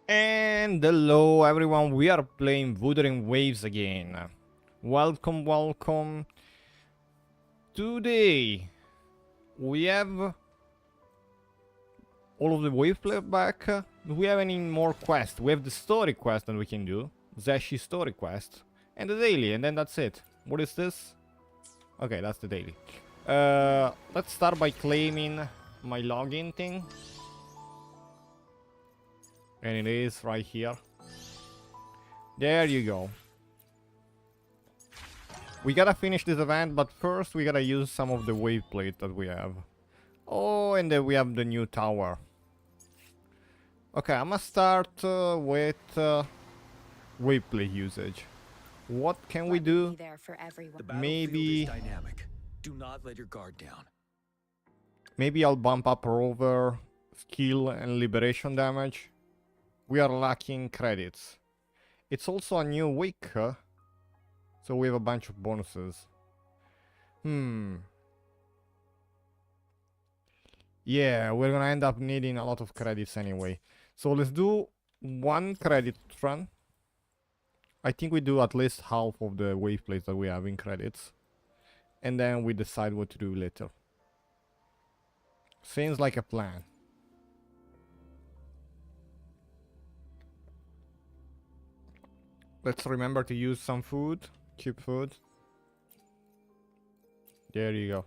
And hello everyone, we are playing Wuthering Waves again. Welcome, welcome. Today we have all of the wave play back. Do we have any more quests? We have the story quest that we can do. Zashi story quest. And the daily, and then that's it. What is this? Okay, that's the daily. Let's start by claiming my login thing. And it is right here. There you go. We gotta finish this event, but first we gotta use some of the wave plate that we have. Oh, and then we have the new tower. Okay, I'm gonna start with wave plate usage. What can we do? Maybe Do not let your guard down. Maybe I'll bump up rover, skill, and liberation damage. We are lacking credits. It's also a new week, so we have a bunch of bonuses. Yeah, we're gonna end up needing a lot of credits anyway. So let's do one credit run. I think we do at least half of the wave plates that we have in credits. And then we decide what to do later. Seems like a plan. Let's remember to use some food. Cheap food. There you go.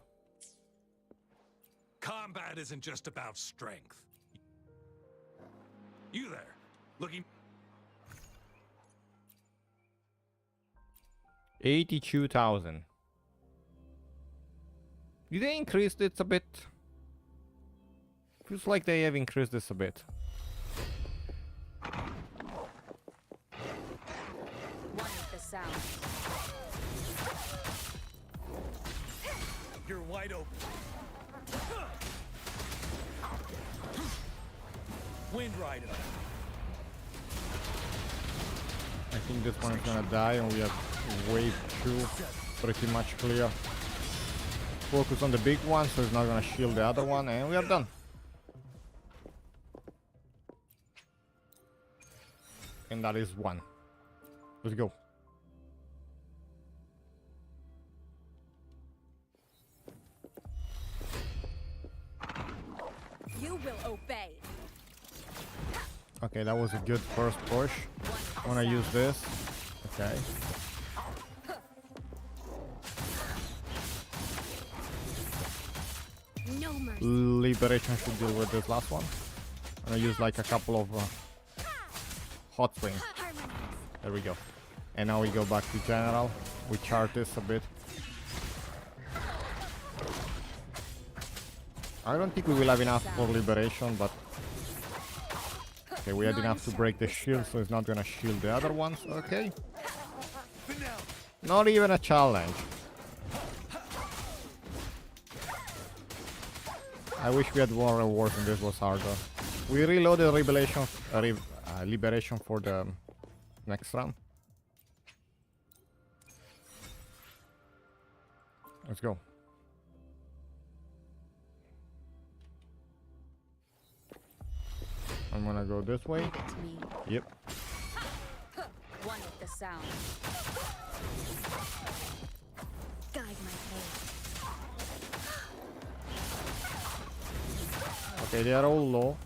Combat isn't just about strength. You there, looking... 82,000. Did they increase it a bit? Feels like they have increased this a bit. You're wide open. Wind Rider. I think this one is gonna die, and we have wave 2 pretty much clear. Focus on the big one so it's not gonna shield the other one, and we are done. And that is one. Let's go. You will obey. Okay, that was a good first push. I wanna use this. Okay. No mercy. Liberation should deal with this last one. I'm gonna use like a couple of hot springs. There we go. And now we go back to general. We chart this a bit. I don't think we will have enough for liberation, but okay, we had enough to break the shield, so it's not gonna shield the other ones. Okay. Not even a challenge. I wish we had more rewards and this was harder. We reloaded liberation for the next round. Let's go. I'm gonna go this way. Yep. One with the sound. Guide my pace. Okay, they are all low.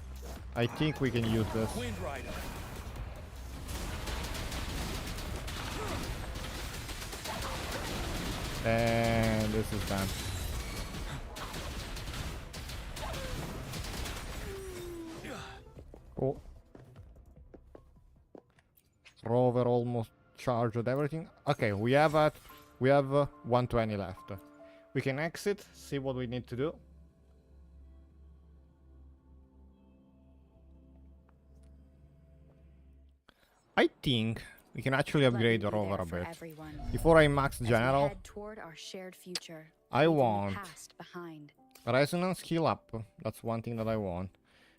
I think we can use this. Wind Rider. And this is done. Cool. Rover almost charged everything. Okay, we have 120 left. We can exit, see what we need to do. I think we can actually upgrade the rover a bit. Before I max general, I want resonance skill up. That's one thing that I want.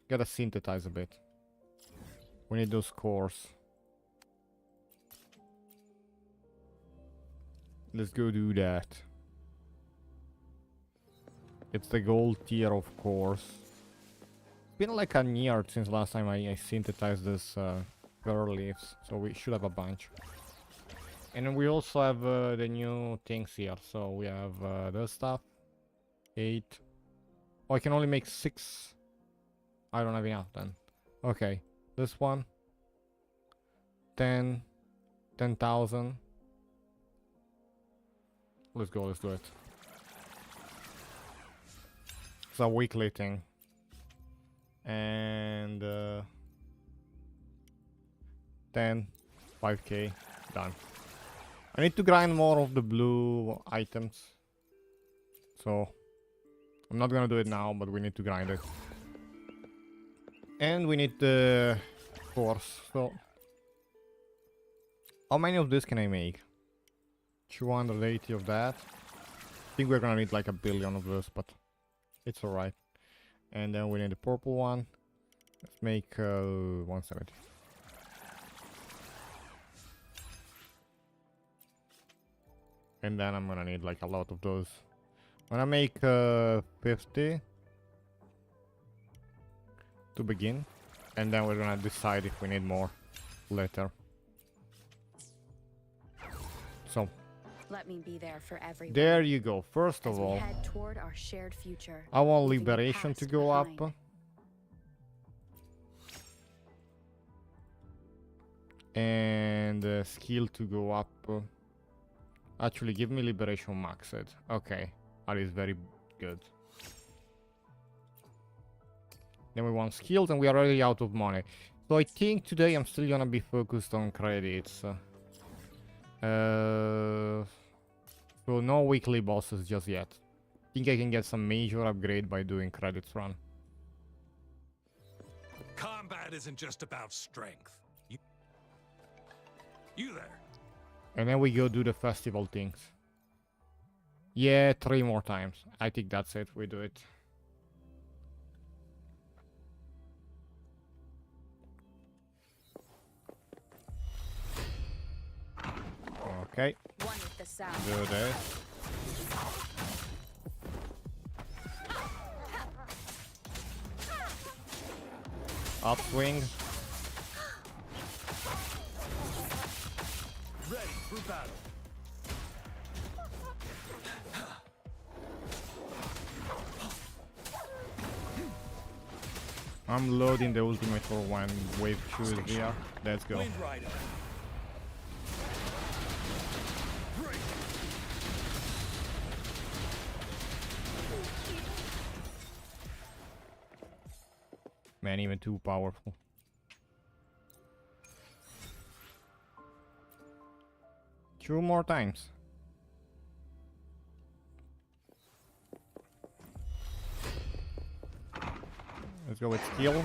Gotta synthesize a bit. We need those cores. Let's go do that. It's the gold tier, of course. been like a year since last time I synthesized this pearl leaves, so we should have a bunch. And then we also have the new things here, so we have this stuff. 8. Oh, I can only make 6. I don't have enough then. Okay, this one. 10. 10,000. Let's go, let's do it. It's a weekly thing. And 10, 5k, done. I need to grind more of the blue items. So I'm not gonna do it now, but we need to grind it. And we need the force. So how many of this can I make? 280 of that. I think we're gonna need like 1 billion of this, but it's alright. And then we need the purple one. Let's make 170. And then I'm gonna need like a lot of those. I'm gonna make 50 to begin. And then we're gonna decide if we need more later. So Let me be there for everyone. there you go. First as of we all, head toward our shared future, I want leaving the liberation to past go behind. up. And skill to go up. Actually, give me liberation maxed. Okay, that is very good. Then we want skills, and we are already out of money. So I think today I'm still gonna be focused on credits. So no weekly bosses just yet. I think I can get some major upgrade by doing credits run. Combat isn't just about strength. You there. And then we go do the festival things. Yeah, 3 more times. I think that's it. We do it. Okay, One with the sound. do this. Upswing. Ready for battle. I'm loading the ultimate for when wave 2 is here. Let's go. Wind Rider. Break. Man, even too powerful. Two more times. Let's go with skill.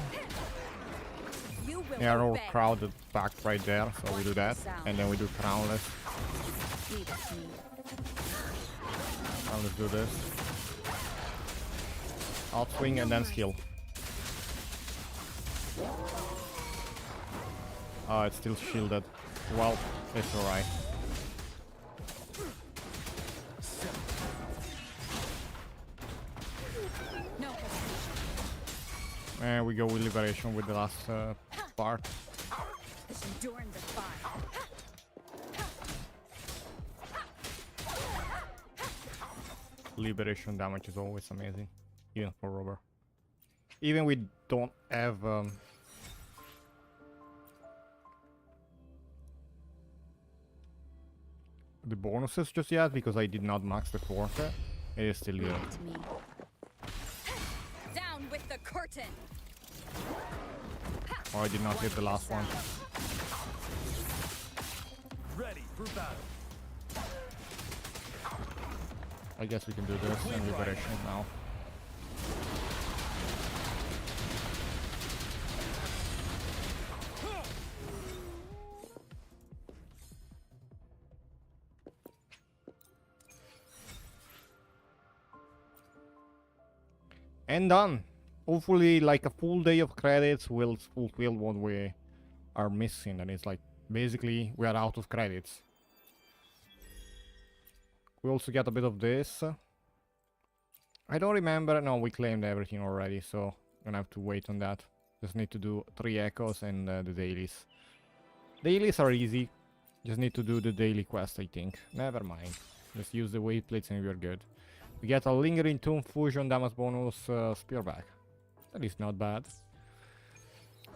You will They are all obey. crowded back right there, so we do that. And then we do crownless. Leave it to me. Now let's do this. Outswing and then skill. Oh, it's still shielded. Well, it's alright. No hesitation. And we go with liberation with the last part. Enduring the fire. Liberation damage is always amazing, even for rubber. Even we don't have the bonuses just yet because I did not max the quarter. It is still good. Leave it to me. Down with the curtain. Oh, I did not hit the last one. Ready for battle. I guess we can do this and liberation now. And done. Hopefully, like a full day of credits will fulfill what we are missing. And it's like, basically, we are out of credits. We also get a bit of this. I don't remember. No, we claimed everything already, so Gonna have to wait on that. Just need to do 3 echoes and the dailies. Dailies are easy. Just need to do the daily quest, I think. Never mind. Just use the weight plates and we're good. We get a lingering tomb fusion damage bonus spear back. That is not bad.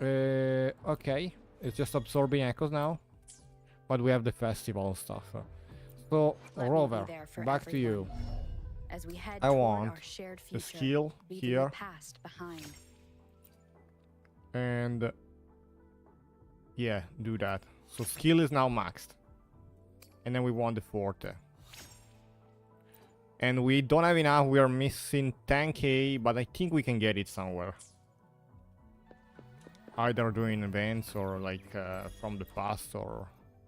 Okay. It's just absorbing echoes now. But we have the festival and stuff. So, Let me be Rover, there for back to you. everyone. As we head I toward want our shared the future, skill leaving here. the past behind. And yeah, do that. So skill is now maxed. And then we want the forte. And we don't have enough, we are missing 10k, but I think we can get it somewhere. Either doing events or like from the past or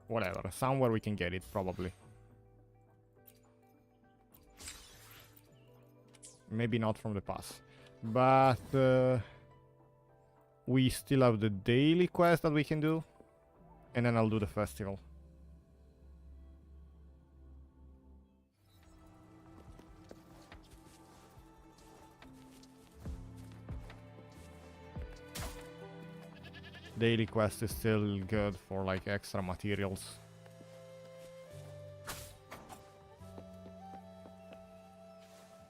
whatever. Somewhere we can get it, probably. Maybe not from the past. But we still have the daily quest that we can do. And then I'll do the festival. Daily quest is still good for like extra materials.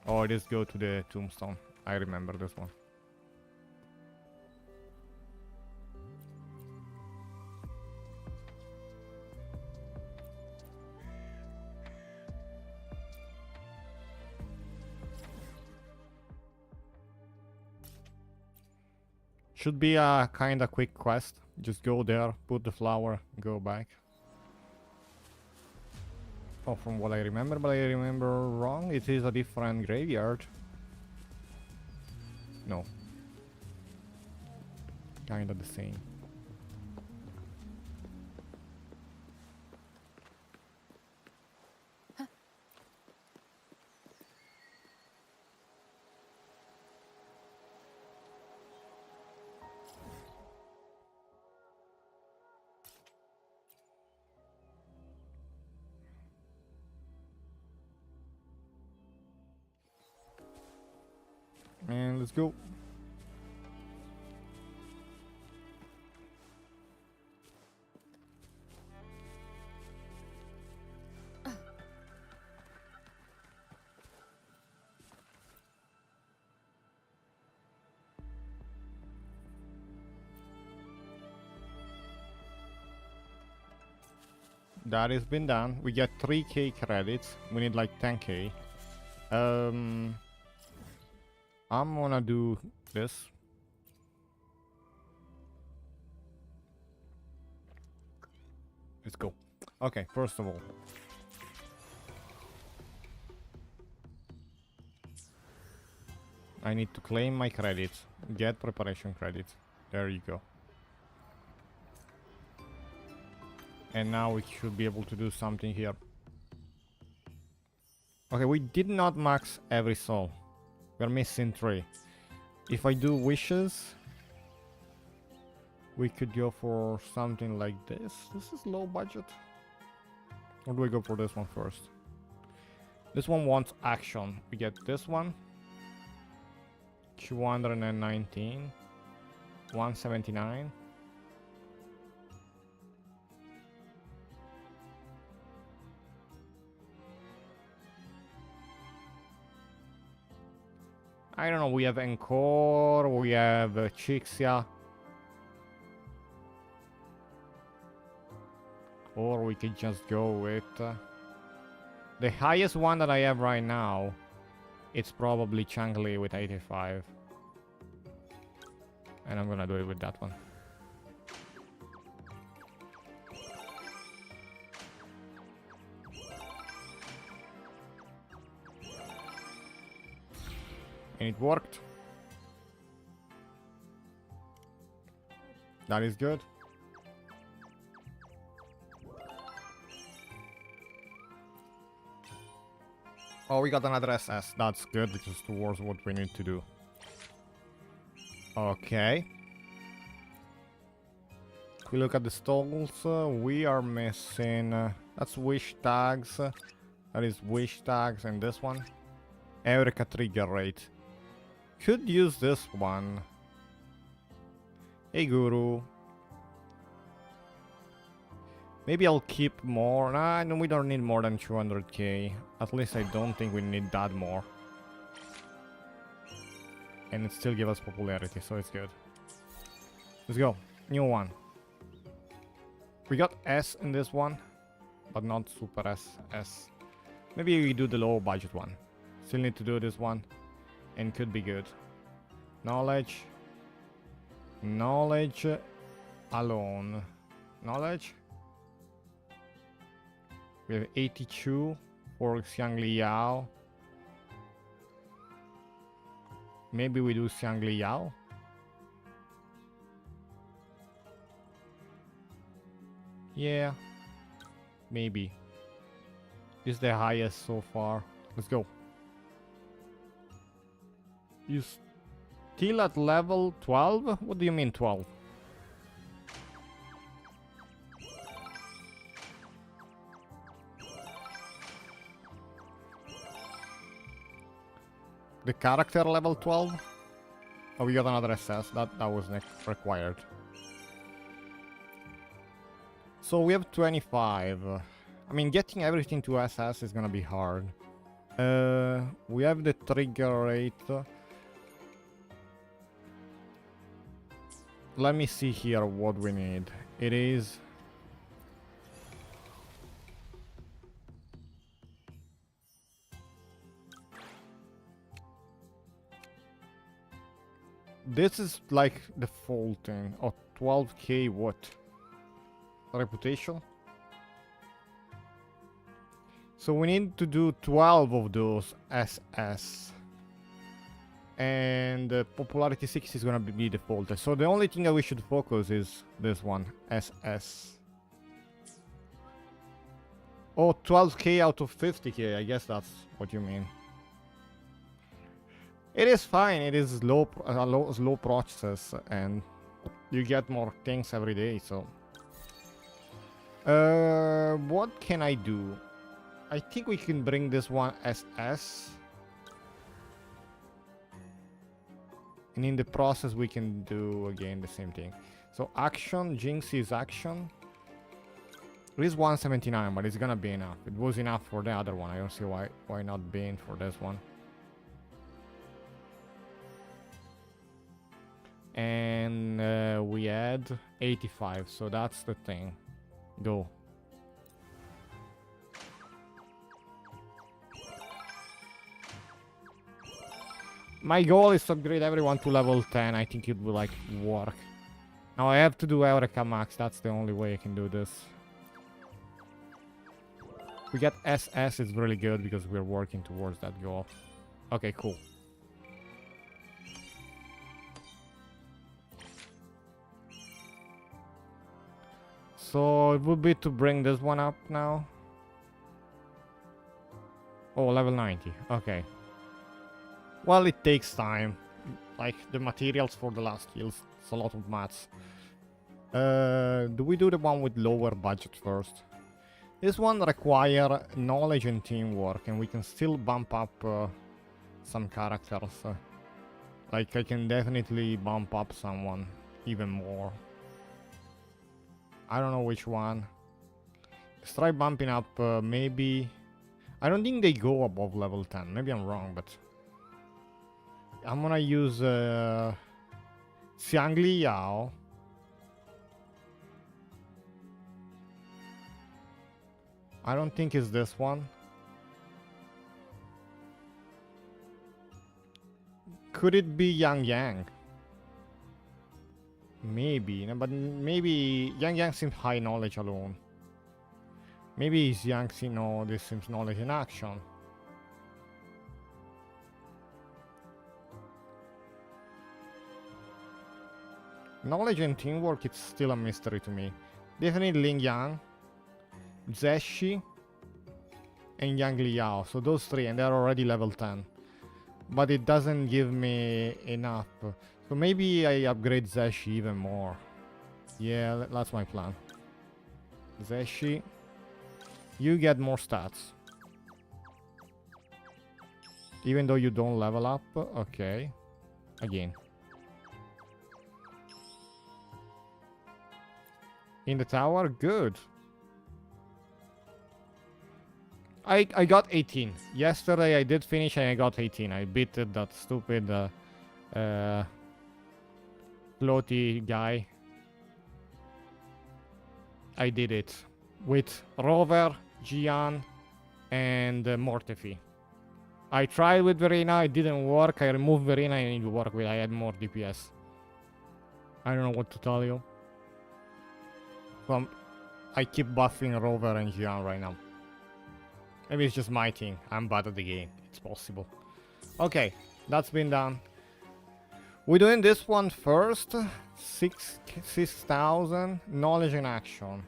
Oh, I just go to the tombstone. I remember this one. Should be a kinda quick quest. Just go there, put the flower, go back. Oh, from what I remember, but I remember wrong. It is a different graveyard. No. Kinda the same. And let's go. That has been done. We get 3k credits. We need like 10k. I'm gonna do this. Let's go. Okay, first of all. I need to claim my credits. Get preparation credits. There you go. And now we should be able to do something here. Okay, we did not max every soul. We're missing 3. If I do wishes, we could go for something like this. This is low budget. Or do we go for this one first? This one wants action. We get this one. 219. 179. I don't know, we have Encore, we have Chixia. Or we could just go with... the highest one that I have right now, it's probably Changli with 85. And I'm gonna do it with that one. And it worked. That is good. Oh, we got another SS. That's good because towards what we need to do. Okay. If we look at the stalls, we are missing... that's wish tags. That is wish tags and this one. Eureka trigger rate. Could use this one. Hey, Guru. Maybe I'll keep more. Nah, no, we don't need more than 200k. At least I don't think we need that more. And it still gives us popularity, so it's good. Let's go. New one. We got S in this one, but not super S. S. Maybe we do the low budget one. Still need to do this one, and could be good. Knowledge. Knowledge alone. Knowledge. We have 82 for Xiang Liao. Maybe we do Xiang Liao. Yeah, maybe. This is the highest so far. Let's go. You still at level 12? What do you mean 12? The character level 12? Oh, we got another SS. That was required. So we have 25. I mean, getting everything to SS is gonna be hard. We have the trigger rate. Let me see here what we need. It is... This is like the defaulting. Oh, 12k what? Reputation? So we need to do 12 of those SS. And popularity 6 is gonna be defaulted. So the only thing that we should focus is this one, SS. Oh, 12k out of 50k, I guess that's what you mean. It is fine, it is slow process, and you get more things every day, so... what can I do? I think we can bring this one SS. And in the process we can do again the same thing. So action, Jinx is action. It is 179, but it's gonna be enough. It was enough for the other one. I don't see why not being for this one. And we had 85, so that's the thing. Go. My goal is to upgrade everyone to level 10. I think it will like work. Now I have to do Eureka Max. That's the only way I can do this. We get SS, it's really good because we're working towards that goal. Okay, cool. So it would be to bring this one up now. Oh, level 90. Okay. Well, it takes time. Like the materials for the last kills. It's a lot of mats. Do we do the one with lower budget first? This one requires knowledge and teamwork, and we can still bump up some characters. Like I can definitely bump up someone even more. I don't know which one. Let's try bumping up maybe... I don't think they go above level 10. Maybe I'm wrong, but... I'm gonna use Xiang Liao. I don't think it's this one. Could it be Yang Yang? Maybe, no, but maybe Yang Yang seems high knowledge alone. Maybe it's Yang Xi, no, this seems knowledge in action. Knowledge and teamwork, it's still a mystery to me. Definitely Ling Yang, Zeshi, and Yang Liao. So those three, and they're already level 10. But it doesn't give me enough. So maybe I upgrade Zeshi even more. Yeah, that's my plan. Zeshi, you get more stats. Even though you don't level up. Okay. Again. In the tower? Good. I got 18. Yesterday I did finish and I got 18. I beat that stupid floaty guy. I did it with Rover, Gian, and Mortefi. I tried with Verena, it didn't work. I removed Verena and it worked with I had more DPS. I don't know what to tell you. I keep buffing Rover and Gian right now. Maybe it's just my thing. I'm bad at the game. It's possible. Okay, that's been done. We're doing this one first. 6,000 knowledge in action.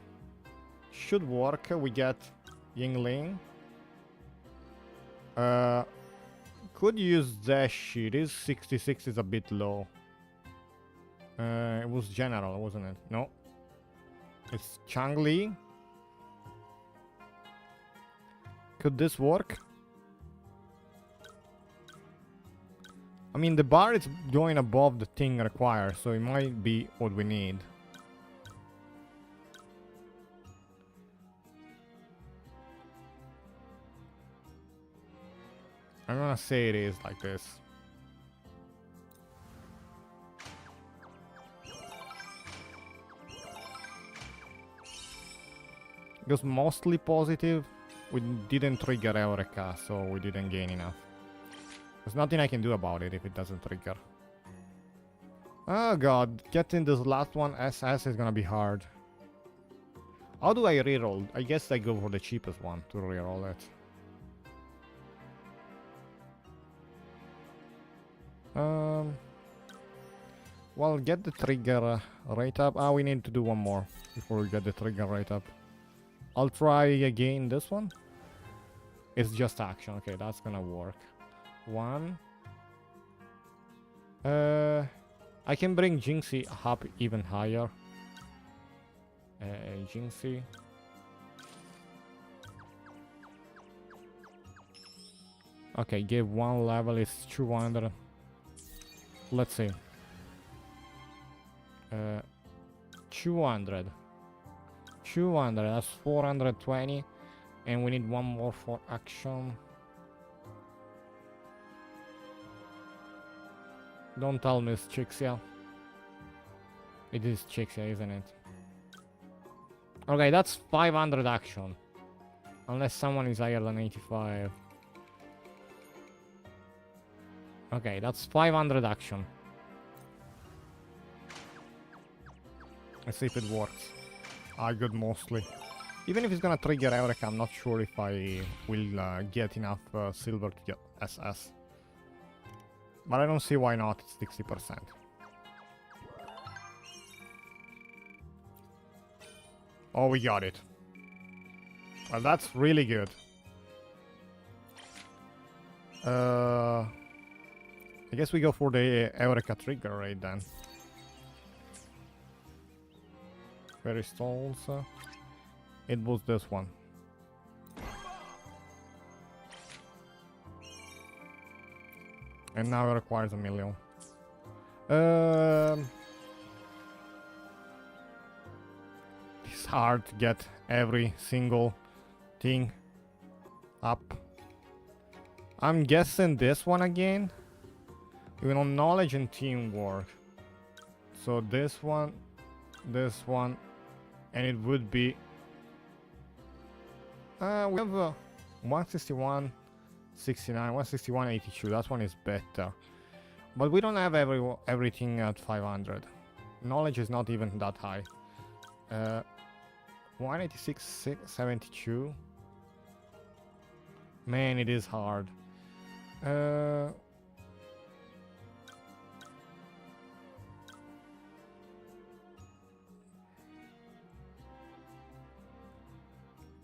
Should work. We get Yingling. Could use Zeshi. This 66 is a bit low. It was general, wasn't it? No. It's Changli. Could this work? I mean, the bar is going above the thing required, so it might be what we need. I'm gonna say it is like this. It was mostly positive. We didn't trigger Eureka, so we didn't gain enough. There's nothing I can do about it if it doesn't trigger. Oh god, getting this last one SS is gonna be hard. How do I reroll? I guess I go for the cheapest one to reroll it. Well, get the trigger rate up. Ah, we need to do one more before we get the trigger rate up. I'll try again this one. It's just action. Okay, that's gonna work. One. I can bring Jinxie up even higher. Jinxie. Okay, give one level is 200. Let's see. 200. 200, that's 420. And we need one more for action. Don't tell me it's Chixia. It is Chixia, isn't it? Okay, that's 500 action. Unless someone is higher than 85. Okay, that's 500 action. Let's see if it works. I good mostly. Even if it's gonna trigger Eureka, I'm not sure if I will get enough silver to get SS. But I don't see why not, it's 60%. Oh, we got it. Well, that's really good. I guess we go for the Eureka trigger rate then. Fairy stalls. It was this one. And now it requires 1 million. It's hard to get every single thing up. I'm guessing this one again. You know, knowledge and teamwork. So this one, and it would be. We have 161, 69, 161, 82. That one is better. But we don't have everything at 500. Knowledge is not even that high. 186, 72. Man, it is hard.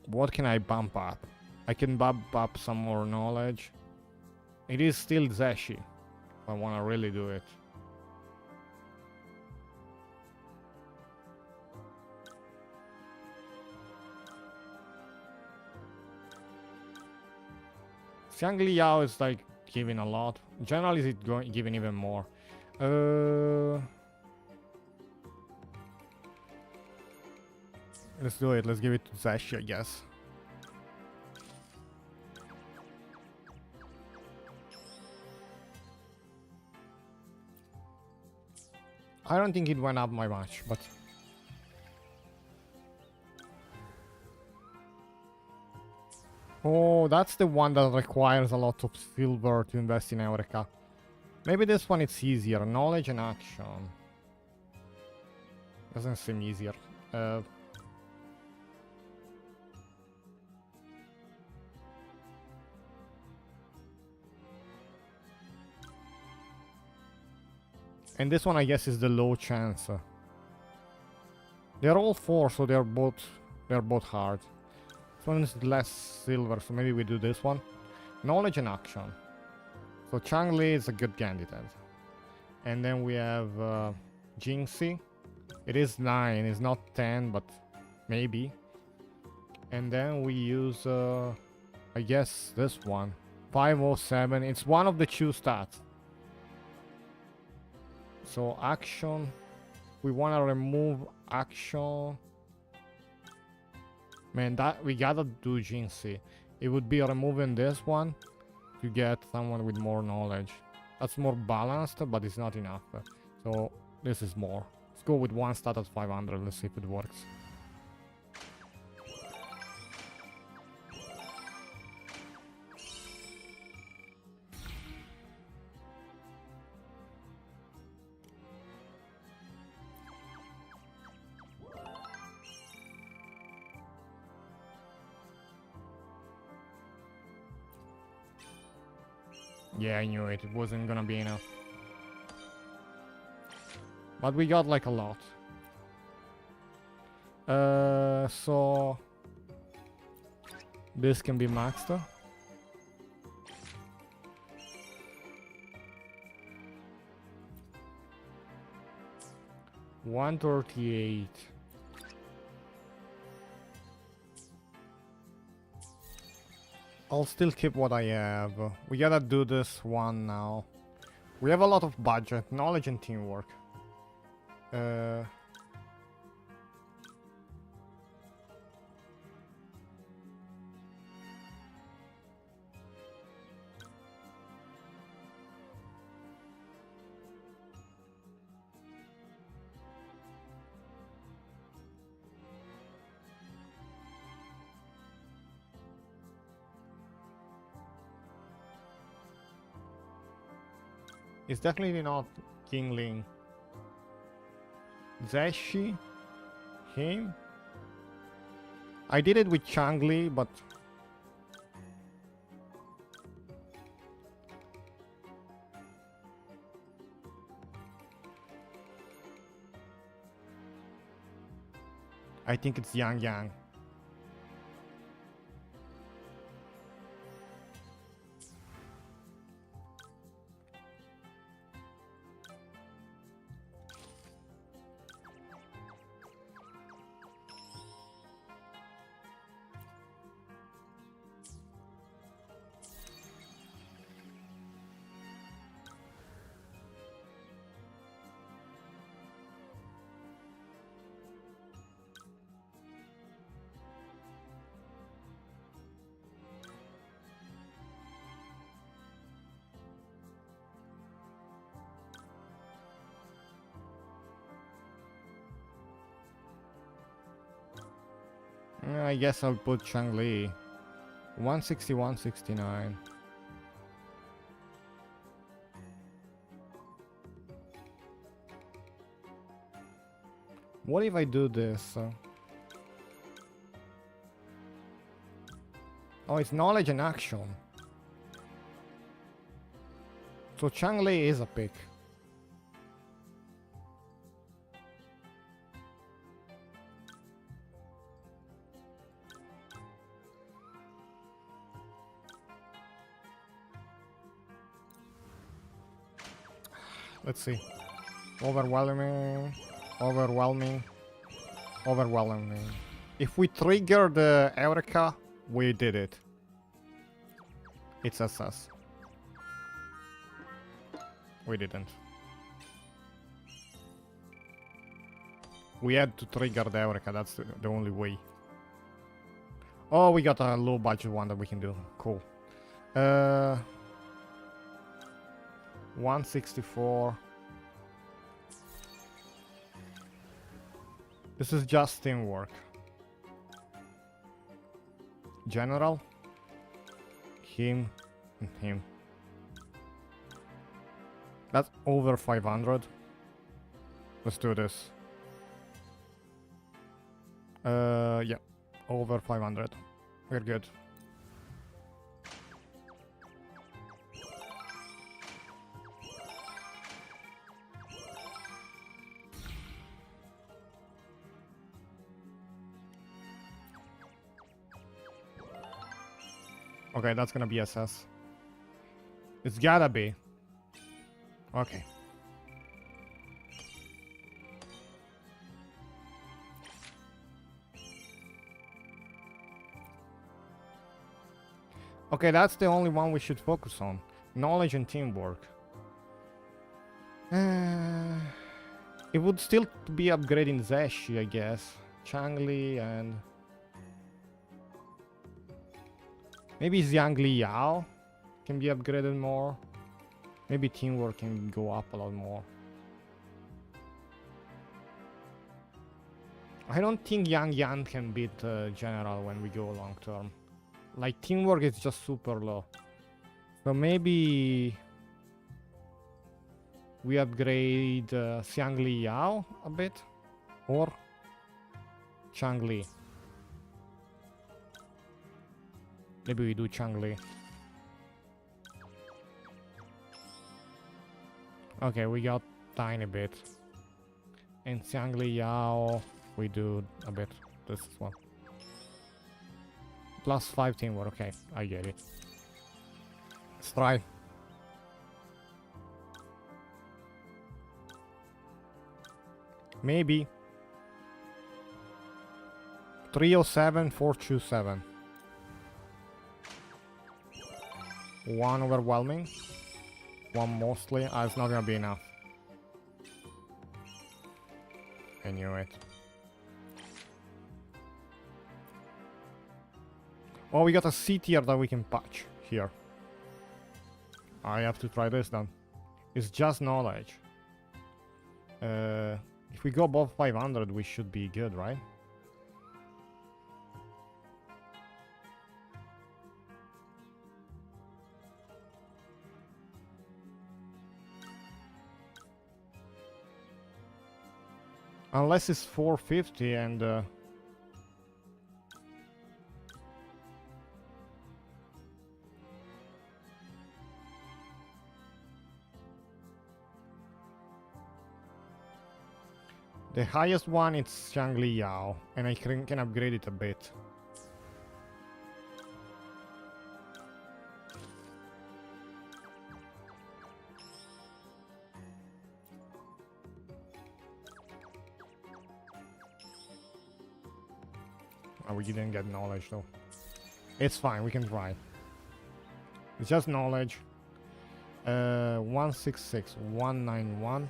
What can I bump up? I can bump up some more knowledge. It is still Zeshi. If I want to really do it. Xiang Liao is like giving a lot. Generally, is it going giving even more? Let's do it. Let's give it to Zashi, I guess. I don't think it went up by much, but... Oh, that's the one that requires a lot of silver to invest in Eureka. Maybe this one it's easier. Knowledge and action. Doesn't seem easier. And this one I guess is the low chance. They're all 4, so they're both hard. This one is less silver, so maybe we do this one. Knowledge and action. So Changli is a good candidate. And then we have Jinxie. It is 9, it's not 10, but maybe. And then we use, I guess, this one. 507, it's one of the 2 stats. So action, we want to remove action. Man, that we gotta do Jinxie. It would be removing this one to get someone with more knowledge. That's more balanced, but it's not enough. So this is more. Let's go with 1 stat at 500. Let's see if it works. Yeah, I knew it. It wasn't gonna be enough. But we got like a lot. So this can be maxed. 138. I'll still keep what I have. We gotta do this one now. We have a lot of budget, knowledge and teamwork. It's definitely not King Ling. Zashi? Him? I did it with Changli, but... I think it's Yang Yang. I guess I'll put Changli. 160, 169. What if I do this? Oh, it's knowledge and action. So Changli is a pick. Let's see. Overwhelming. Overwhelming. Overwhelming. If we trigger the Eureka, we did it. It's SS. We didn't. We had to trigger the Eureka, that's the only way. Oh, we got a low budget one that we can do. Cool. 164. This is just teamwork. General. Him and him. That's over 500. Let's do this. Yeah, over 500. We're good. Okay, that's gonna be SS. It's gotta be. Okay. Okay, that's the only one we should focus on. Knowledge and teamwork. It would still be upgrading Zeshi, I guess. Changli and... maybe Xiangli Yao can be upgraded more. Maybe teamwork can go up a lot more. I don't think Yang Yan can beat General when we go long term. Like, teamwork is just super low. So maybe we upgrade Xiangli Yao a bit, or Changli. Maybe we do Changli. Okay, we got tiny bit. And Xiangli Yao, we do a bit. This one. Plus 5 teamwork, okay, I get it. Let's try. Maybe. 307, 427. One overwhelming. One mostly. It's not gonna be enough. I knew it. Oh, we got a C tier that we can patch here. I have to try this then. It's just knowledge. If we go above 500, we should be good, right? Unless it's 450 and... the highest one is Xiangli Yao, and I can upgrade it a bit. Oh, we didn't get knowledge though. It's fine, we can try. It's just knowledge. 166, 191.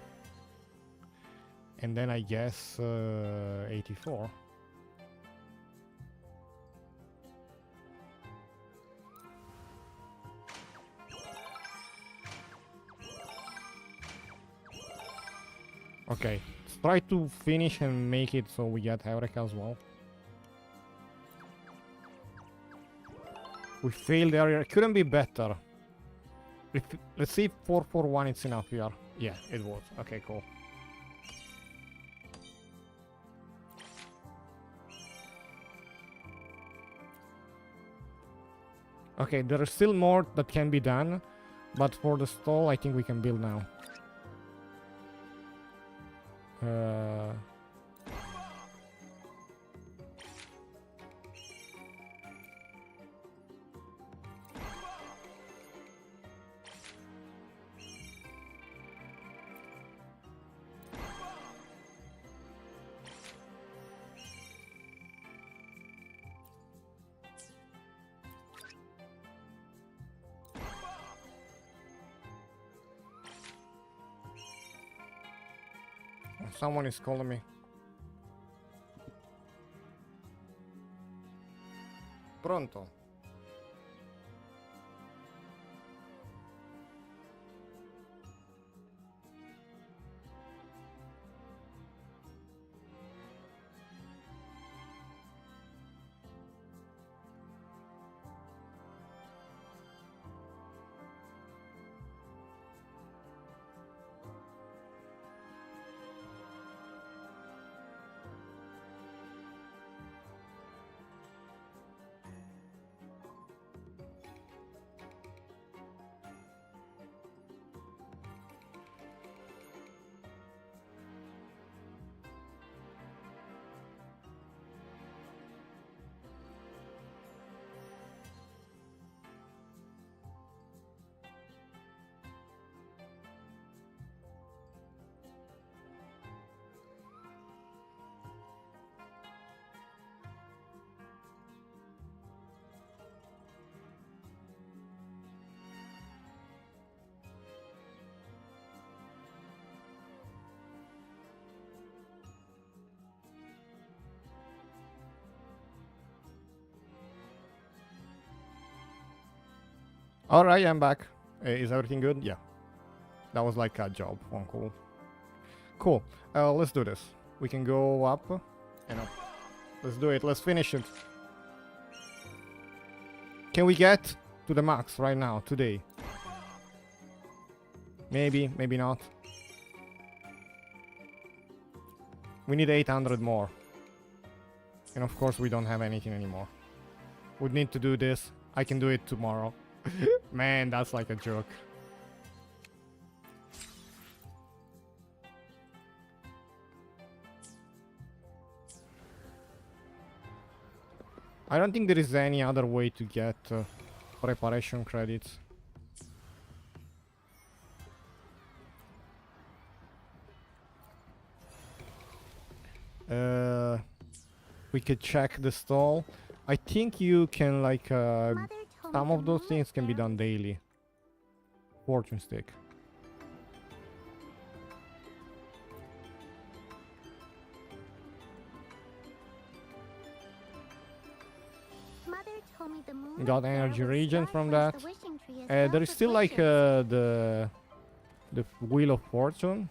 And then I guess 84. Okay, let's try to finish and make it so we get Eureka as well. We failed area. It couldn't be better. Let's see if 441 is enough here. Yeah, it was. Okay, cool. Okay, there is still more that can be done, but for the stall, I think we can build now. Someone is calling me. Pronto. Alright, I'm back. Is everything good? Yeah. That was like a job on call. Cool. Let's do this. We can go up and up. Let's do it. Let's finish it. Can we get to the max right now, today? Maybe, maybe not. We need 800 more. And of course we don't have anything anymore. We need to do this. I can do it tomorrow. Man, that's like a joke. I don't think there is any other way to get preparation credits. We could check the stall. I think you can like some of those things can be done daily. Fortune stick. Got energy regen from that. There is still like the Wheel of Fortune.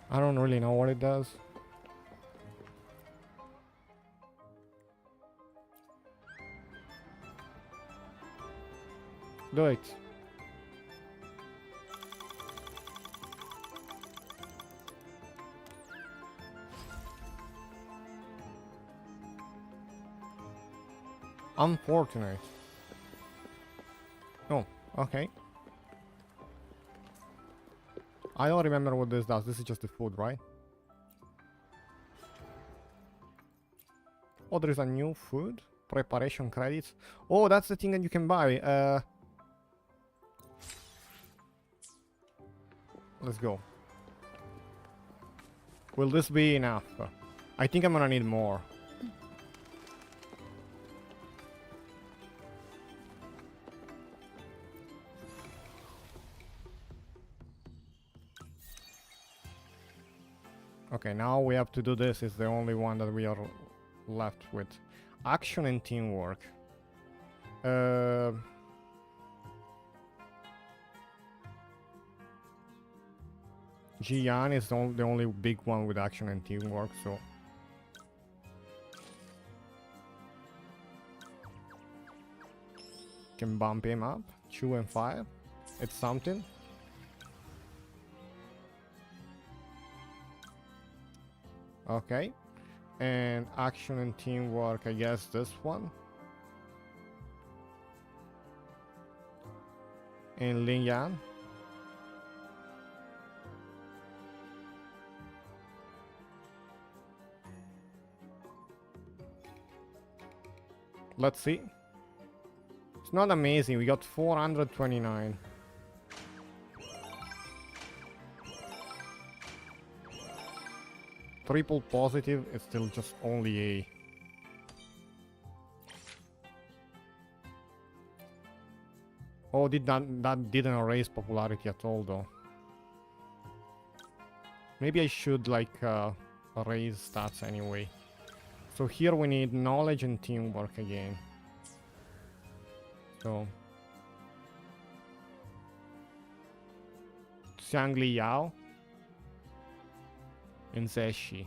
I don't really know what it does. Do it. Unfortunate. Oh, okay. I don't remember what this does. This is just the food, right? Oh, there is a new food. Preparation credits. Oh, that's the thing that you can buy. Let's go. Will this be enough? I think I'm gonna need more. Okay, now we have to do this. It's the only one that we are left with. Action and teamwork. Jian is the only big one with action and teamwork, so... Can bump him up. 2 and 5. It's something. Okay. And action and teamwork, I guess this one. And Ling Yan. Let's see. It's not amazing. We got 429. Triple positive, it's still just only A. Oh, that didn't raise popularity at all, though. Maybe I should like raise stats anyway. So here we need knowledge and teamwork again. So Xiang Li Yao and Zeshi.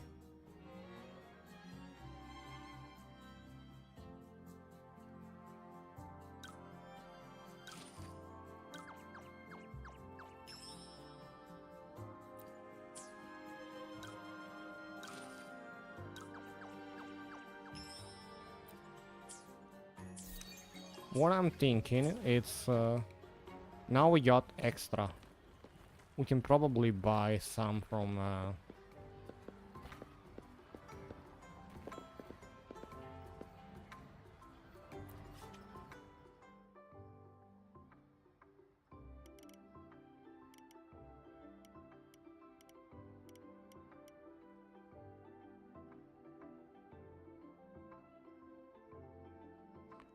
What I'm thinking, it's now we got extra. We can probably buy some from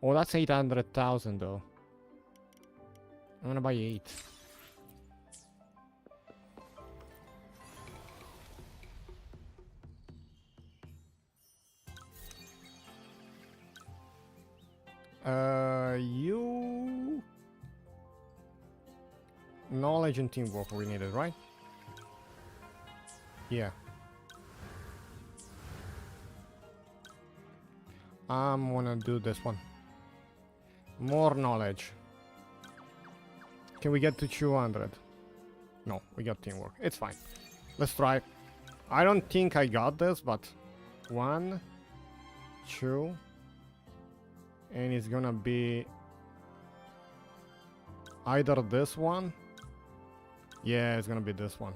oh, that's 800,000 though. I'm gonna buy 8. You knowledge and teamwork we needed, right? Yeah. I'm gonna do this one. More knowledge. Can we get to 200? No, we got teamwork. It's fine. Let's try. I don't think I got this, but 1, 2, and it's gonna be either this one. Yeah, it's gonna be this one.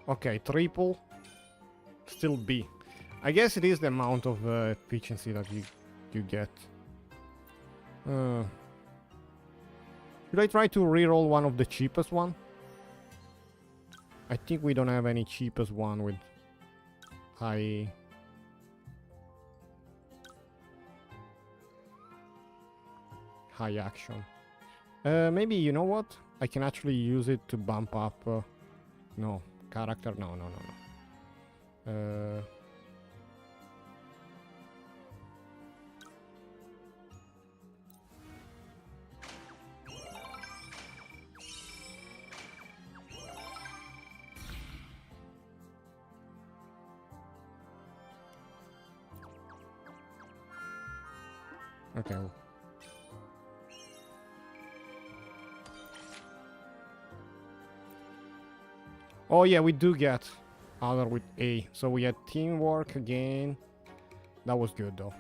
Okay, triple. Still B. I guess it is the amount of efficiency that you get. Should I try to reroll one of the cheapest one? I think we don't have any cheapest one with high action. Maybe, you know what? I can actually use it to bump up. No, character. No. Okay. Oh yeah, we do get other with A. So we had teamwork again. That was good though.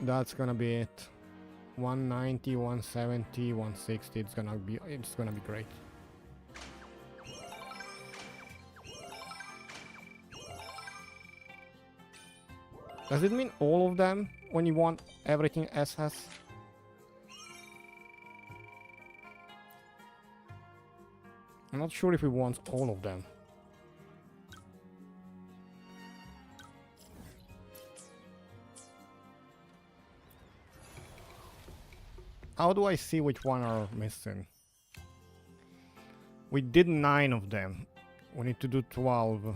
That's gonna be it. 190, 170, 160. It's gonna be great. Does it mean all of them when you want everything SS? I'm not sure if we want all of them. How do I see which one are missing? We did 9 of them. We need to do 12.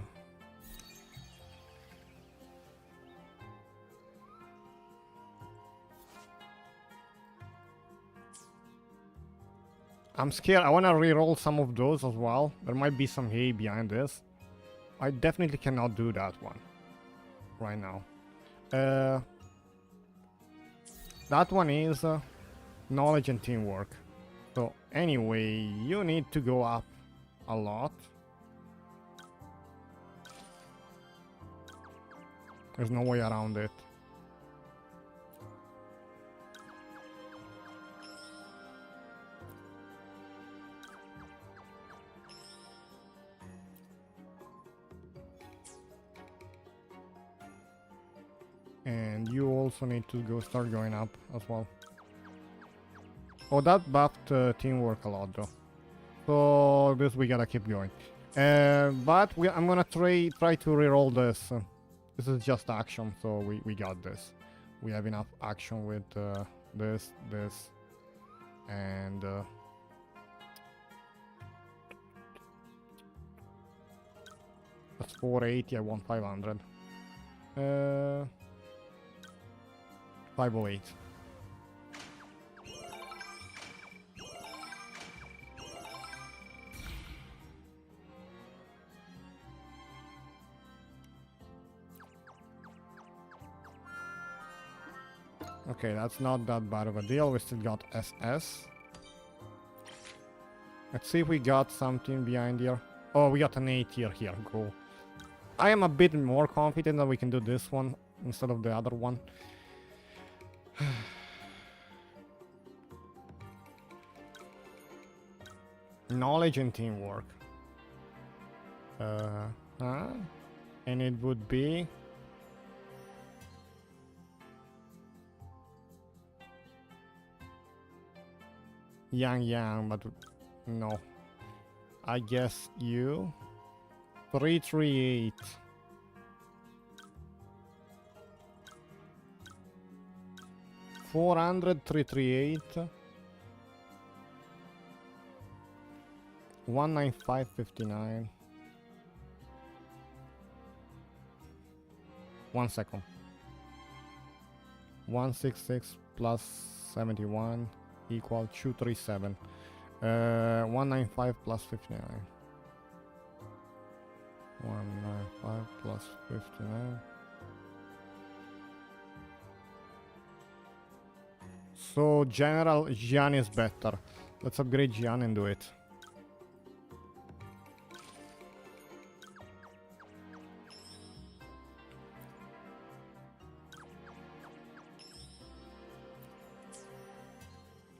I'm scared. I want to reroll some of those as well. There might be some hay behind this. I definitely cannot do that one right now. That one is knowledge and teamwork. So anyway, you need to go up a lot. There's no way around it. And you also need to start going up as well. Oh, that buffed teamwork a lot though. So this we gotta keep going. But I'm gonna try to reroll this. This is just action, so we got this. we have enough action with this, and that's 480. I want 500. 508. Okay, that's not that bad of a deal. We still got SS. Let's see if we got something behind here. Oh, we got an A tier here. Cool. I am a bit more confident that we can do this one instead of the other one. Knowledge and teamwork. And it would be Yang, but no. I guess you 338. $400, 338. 195.59. 1 second. 166 plus 71 equal 237. 195 plus 59. 195 plus 59. So General Jian is better. Let's upgrade Jian and do it.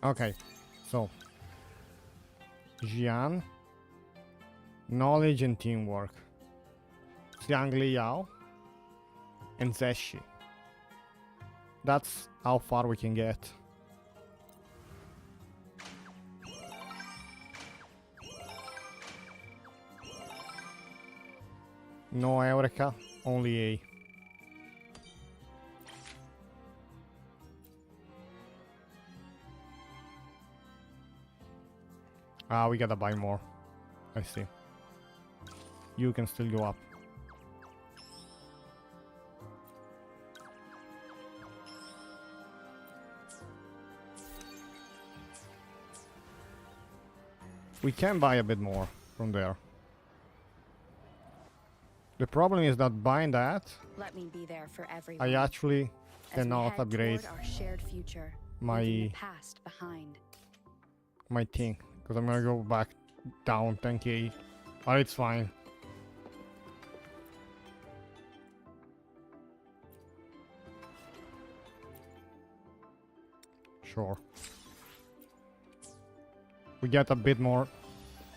Okay, so Jian, knowledge and teamwork, Xiang Liao, and Zeshi. That's how far we can get. No Eureka, only A. Ah, we gotta buy more. I see. You can still go up. We can buy a bit more from there. The problem is that buying that, Let me be there for everyone. I actually as we cannot head upgrade toward our shared future, leaving my the past behind. thing, because I'm gonna go back down 10k. But it's fine. Sure. We get a bit more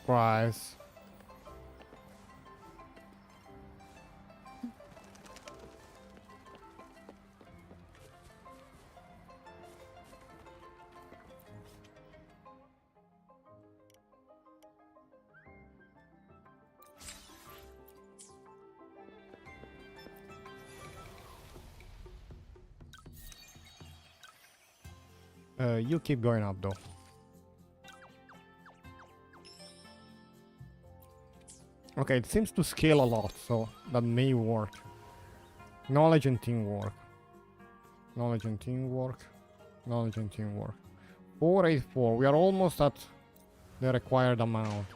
price. You keep going up though. Okay, it seems to scale a lot, so that may work. Knowledge and teamwork. Knowledge and teamwork. Knowledge and teamwork. 484. We are almost at the required amount.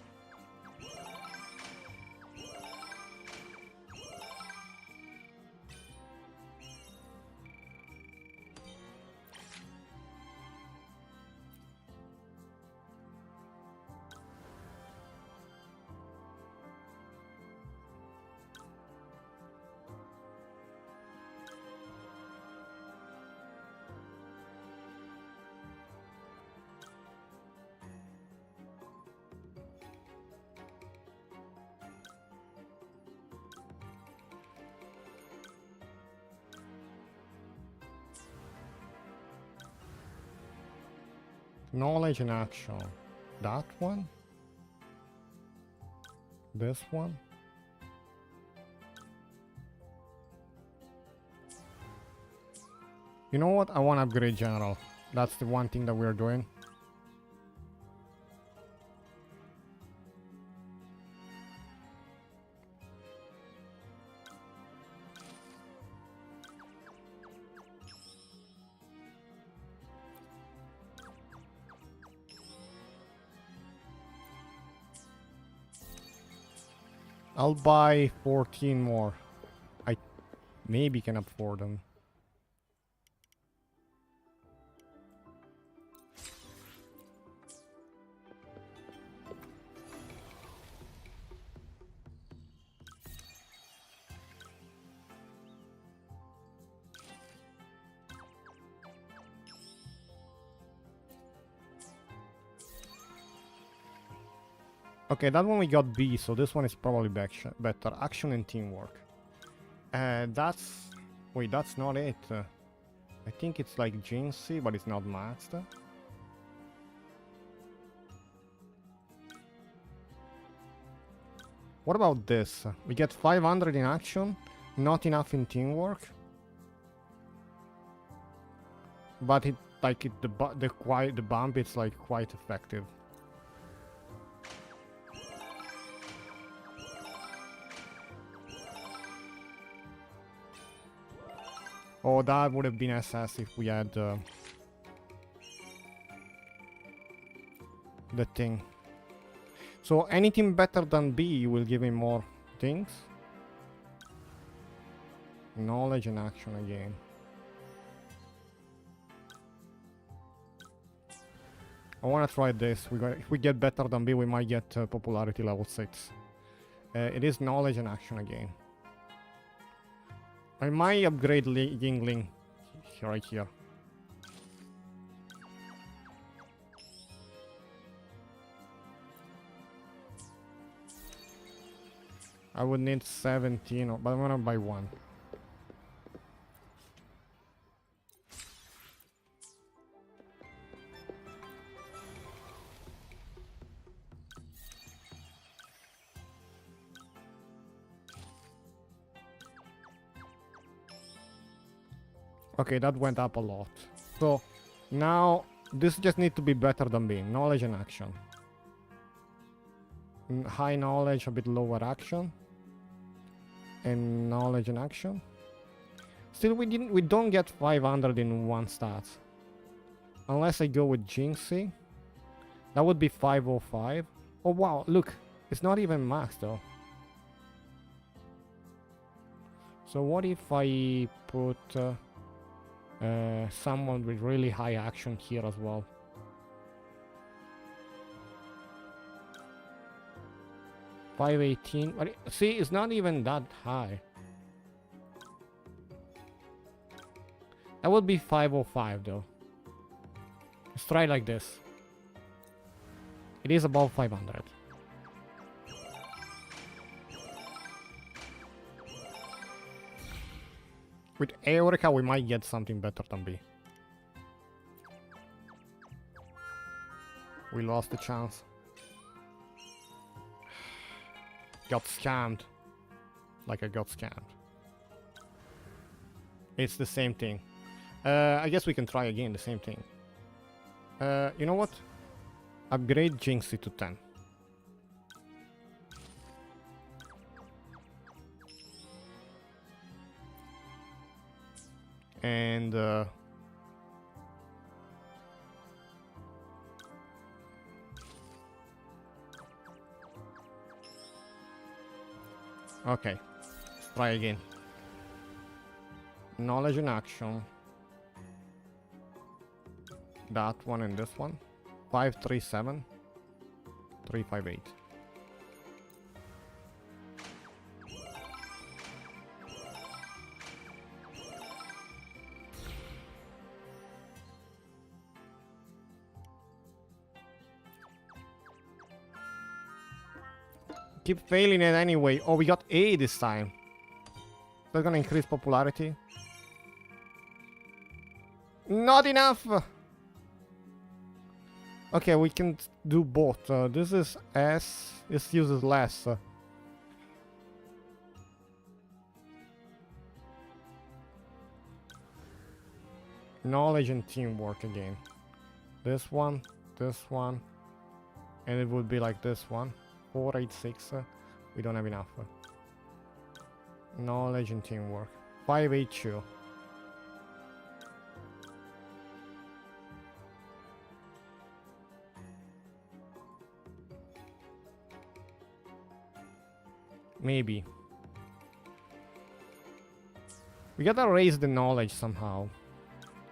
Knowledge and action. That one? This one? You know what? I want to upgrade general. That's the one thing that we're doing. I'll buy 14 more. I maybe can afford them. Okay, that one we got B, so this one is probably better. Action and teamwork. That's... Wait, that's not it. I think it's like Jinxie, but it's not maxed. What about this? We get 500 in action, not enough in teamwork. But it like it the bump it's like quite effective. Oh, that would have been SS if we had the thing. So anything better than B will give him more things. Knowledge and action again. I want to try this. If we get better than B, we might get popularity level 6. It is knowledge and action again. I might upgrade Yingling right here. I would need 17, but I'm gonna buy one. Okay, that went up a lot. So now this just needs to be better than B. Knowledge and action. High knowledge, a bit lower action. And knowledge and action. Still, we don't get 500 in one stat. Unless I go with Jinxie. That would be 505. Oh wow, look. It's not even max though. So what if I put someone with really high action here as well? $518. See, it's not even that high. That would be 505 though. Let's try like this. It is above 500. With Eureka, we might get something better than B. We lost the chance. Got scammed. Like I got scammed. It's the same thing. I guess we can try again the same thing. You know what? Upgrade Jinxie to 10. And okay, let's try again. Knowledge and action. That one and this one. 537. 358. Keep failing it anyway. Oh, we got A this time. That's gonna increase popularity. Not enough! Okay, we can do both. This is S. This uses less. Knowledge and teamwork again. This one, and it would be like this one. 486. We don't have enough. Knowledge and teamwork. 582. Maybe. We gotta raise the knowledge somehow.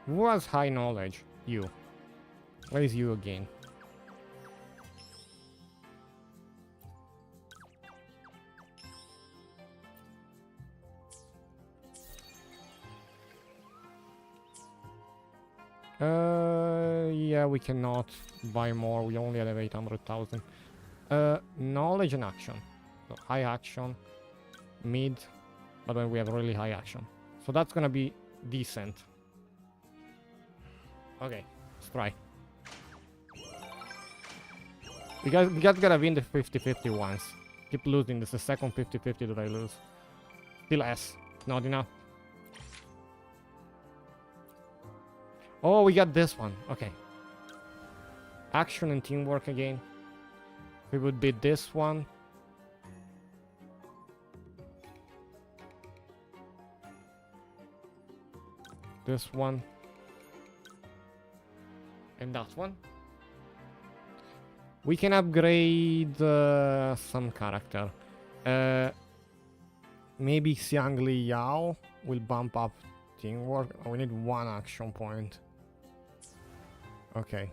Who has high knowledge? You. Raise you again. Yeah, we cannot buy more. We only have 800,000. Knowledge and action. So high action, mid, but then we have really high action. So that's gonna be decent. Okay, let's try. We gotta win the 50-50 once. Keep losing. This is the second 50-50 that I lose. Still S. Not enough. Oh, we got this one. Okay. Action and teamwork again. It would be this one. This one. And that one. We can upgrade some character. Maybe Xiang Li Yao will bump up teamwork. Oh, we need one action point. Okay.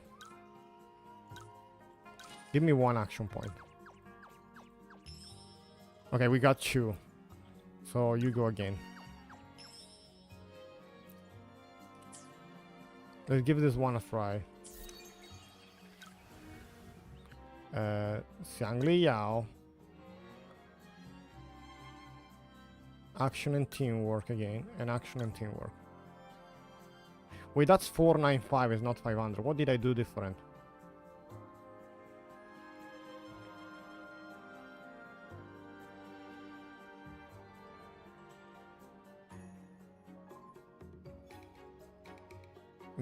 Give me one action point. Okay, we got two. So you go again. Let's give this one a try. Xiang Li Yao. Action and teamwork again. And action and teamwork. Wait, that's 495, it's not 500. What did I do different?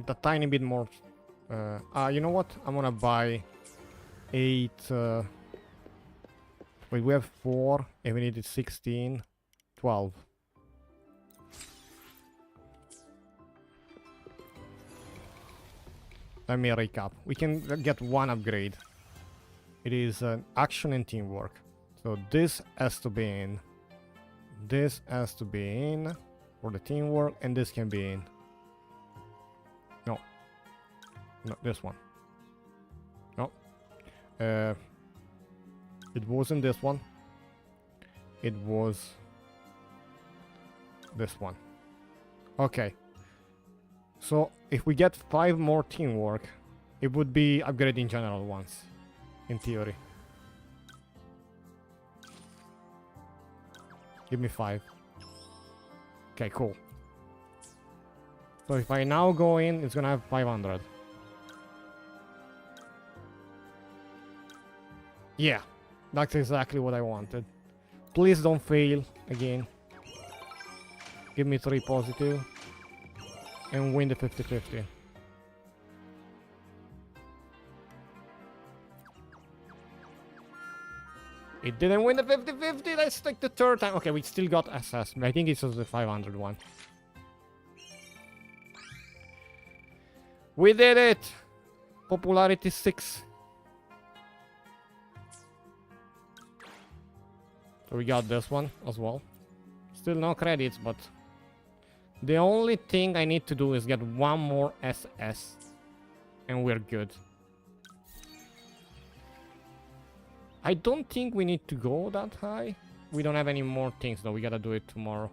A tiny bit more. You know what? I'm gonna buy 8. Wait, we have 4, and we needed 16, 12. Let me recap. We can get one upgrade. It is action and teamwork. So this has to be in. This has to be in for the teamwork, and this can be in. No. No, this one. No. It wasn't this one. It was this one. Okay. So if we get 5 more teamwork, it would be upgraded in general once, in theory. Give me 5. Okay, cool. So if I now go in, it's gonna have 500. Yeah, that's exactly what I wanted. Please don't fail again. Give me 3 positive. And win the 50-50. It didn't win the 50-50. Let's take the third time. Okay, we still got SS. I think it was the 500 one. We did it! Popularity 6. So we got this one as well. Still no credits, but the only thing I need to do is get one more SS. And we're good. I don't think we need to go that high. We don't have any more things though. We gotta do it tomorrow.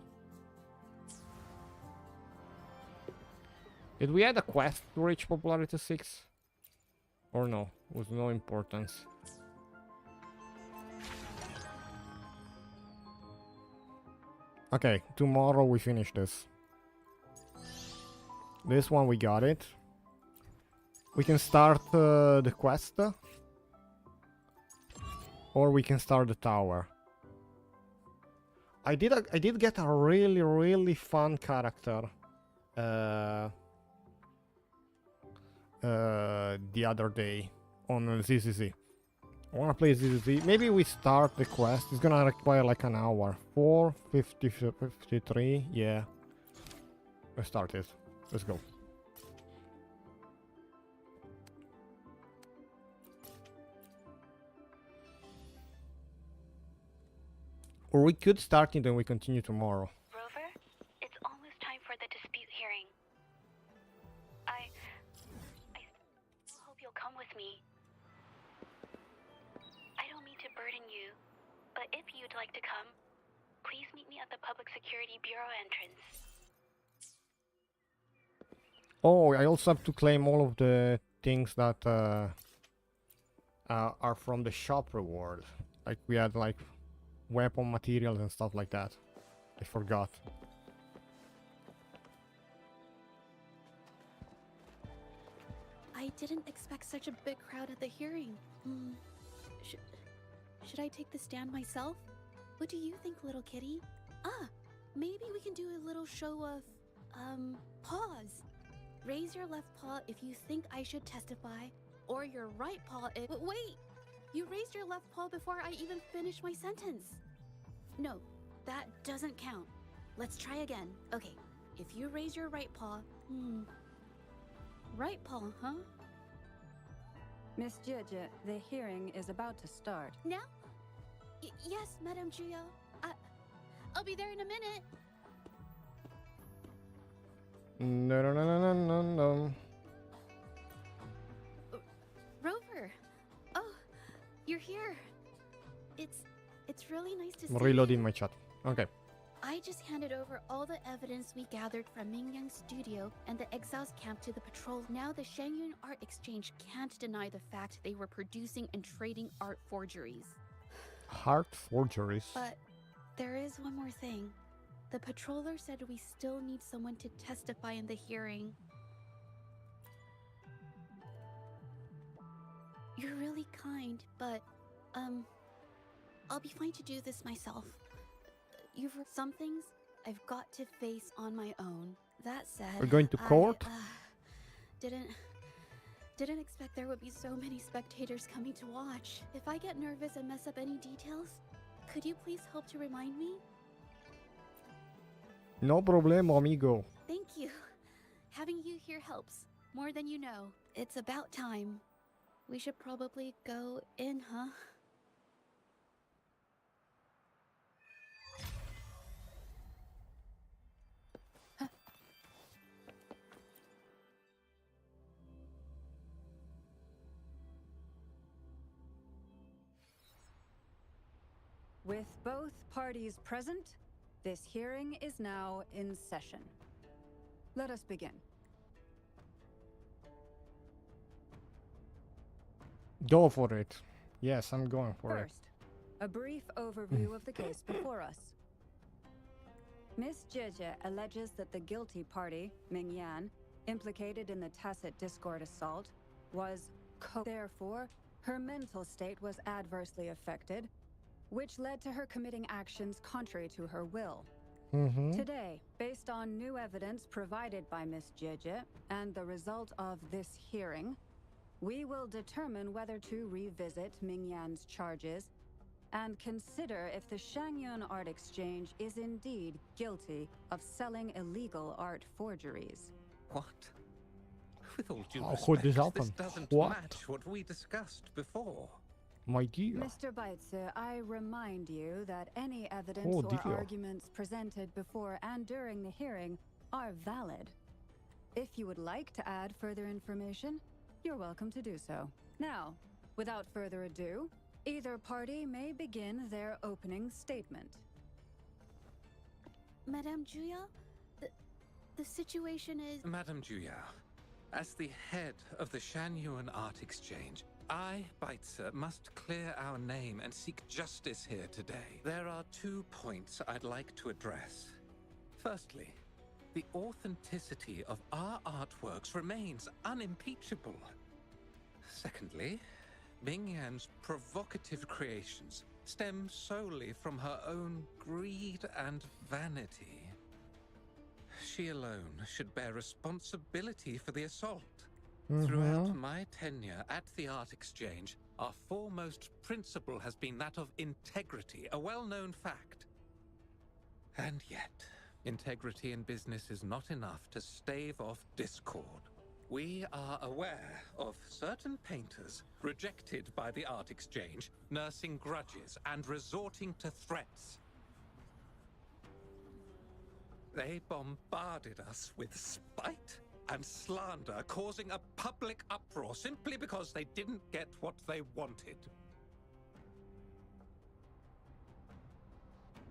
Did we add a quest to reach popularity 6? Or no? With no importance. Okay, tomorrow we finish this. This one we got it. We can start the quest. Or we can start the tower. I did get a really fun character. the other day on ZZZ. I wanna play ZZZ. Maybe we start the quest. It's gonna require like an hour. 4:53. Yeah. Let's start it. Let's go. Or we could start it and we continue tomorrow. Rover, it's almost time for the dispute hearing. I hope you'll come with me. I don't mean to burden you, but if you'd like to come, please meet me at the Public Security Bureau entrance. Oh, I also have to claim all of the things that are from the shop reward. Like we had like weapon materials and stuff like that. I forgot. I didn't expect such a big crowd at the hearing. Should I take the stand myself? What do you think, little kitty? Maybe we can do a little show of, paws. Raise your left paw if you think I should testify, or your right paw if— Wait! You raised your left paw before I even finished my sentence. No, that doesn't count. Let's try again. Okay, if you raise your right paw— Right paw, huh? Miss Jeje, the hearing is about to start. Now? Yes, Madame Juyo. I'll be there in a minute. No, no, no, no, no, no, no. Rover. Oh, you're here. It's really nice to see Reloading you. my chat. Okay. I just handed over all the evidence we gathered from Mingyang's studio and the exiles camp to the patrol. Now the Shangyun Art Exchange can't deny the fact they were producing and trading art forgeries. Art forgeries. But there is one more thing. The patroller said we still need someone to testify in the hearing. You're really kind, but, I'll be fine to do this myself. You've heard some things I've got to face on my own. That said, We're going to court? Didn't expect there would be so many spectators coming to watch. If I get nervous and mess up any details, could you please help to remind me? No problemo, amigo. Thank you. Having you here helps, more than you know. It's about time. We should probably go in, huh? With both parties present, this hearing is now in session. Let us begin. Go for it. Yes, I'm going for it. First, a brief overview of the case before us. Miss Jeje alleges that the guilty party, Mingyan, implicated in the tacit discord assault, was therefore, her mental state was adversely affected, which led to her committing actions contrary to her will. Today, based on new evidence provided by Miss Jeje and the result of this hearing, we will determine whether to revisit Mingyan's charges and consider if the Shangyun Art Exchange is indeed guilty of selling illegal art forgeries. What? With all due How could this respect, happen? doesn't What? match what we discussed before. My dear. Mr. Baitze, I remind you that any evidence Oh, or dear. arguments presented before and during the hearing are valid. If you would like to add further information, you're welcome to do so. Now, without further ado, either party may begin their opening statement. Madame Juya, the situation is— Madame Juya, as the head of the Shangyuan Art Exchange, I, Baitze, must clear our name and seek justice here today. There are 2 points I'd like to address. Firstly, the authenticity of our artworks remains unimpeachable. Secondly, Mingyan's provocative creations stem solely from her own greed and vanity. She alone should bear responsibility for the assault. Throughout my tenure at the Art Exchange, our foremost principle has been that of integrity, a well-known fact. And yet, integrity in business is not enough to stave off discord. We are aware of certain painters rejected by the Art Exchange, nursing grudges and resorting to threats. They bombarded us with spite and slander, causing a public uproar simply because they didn't get what they wanted.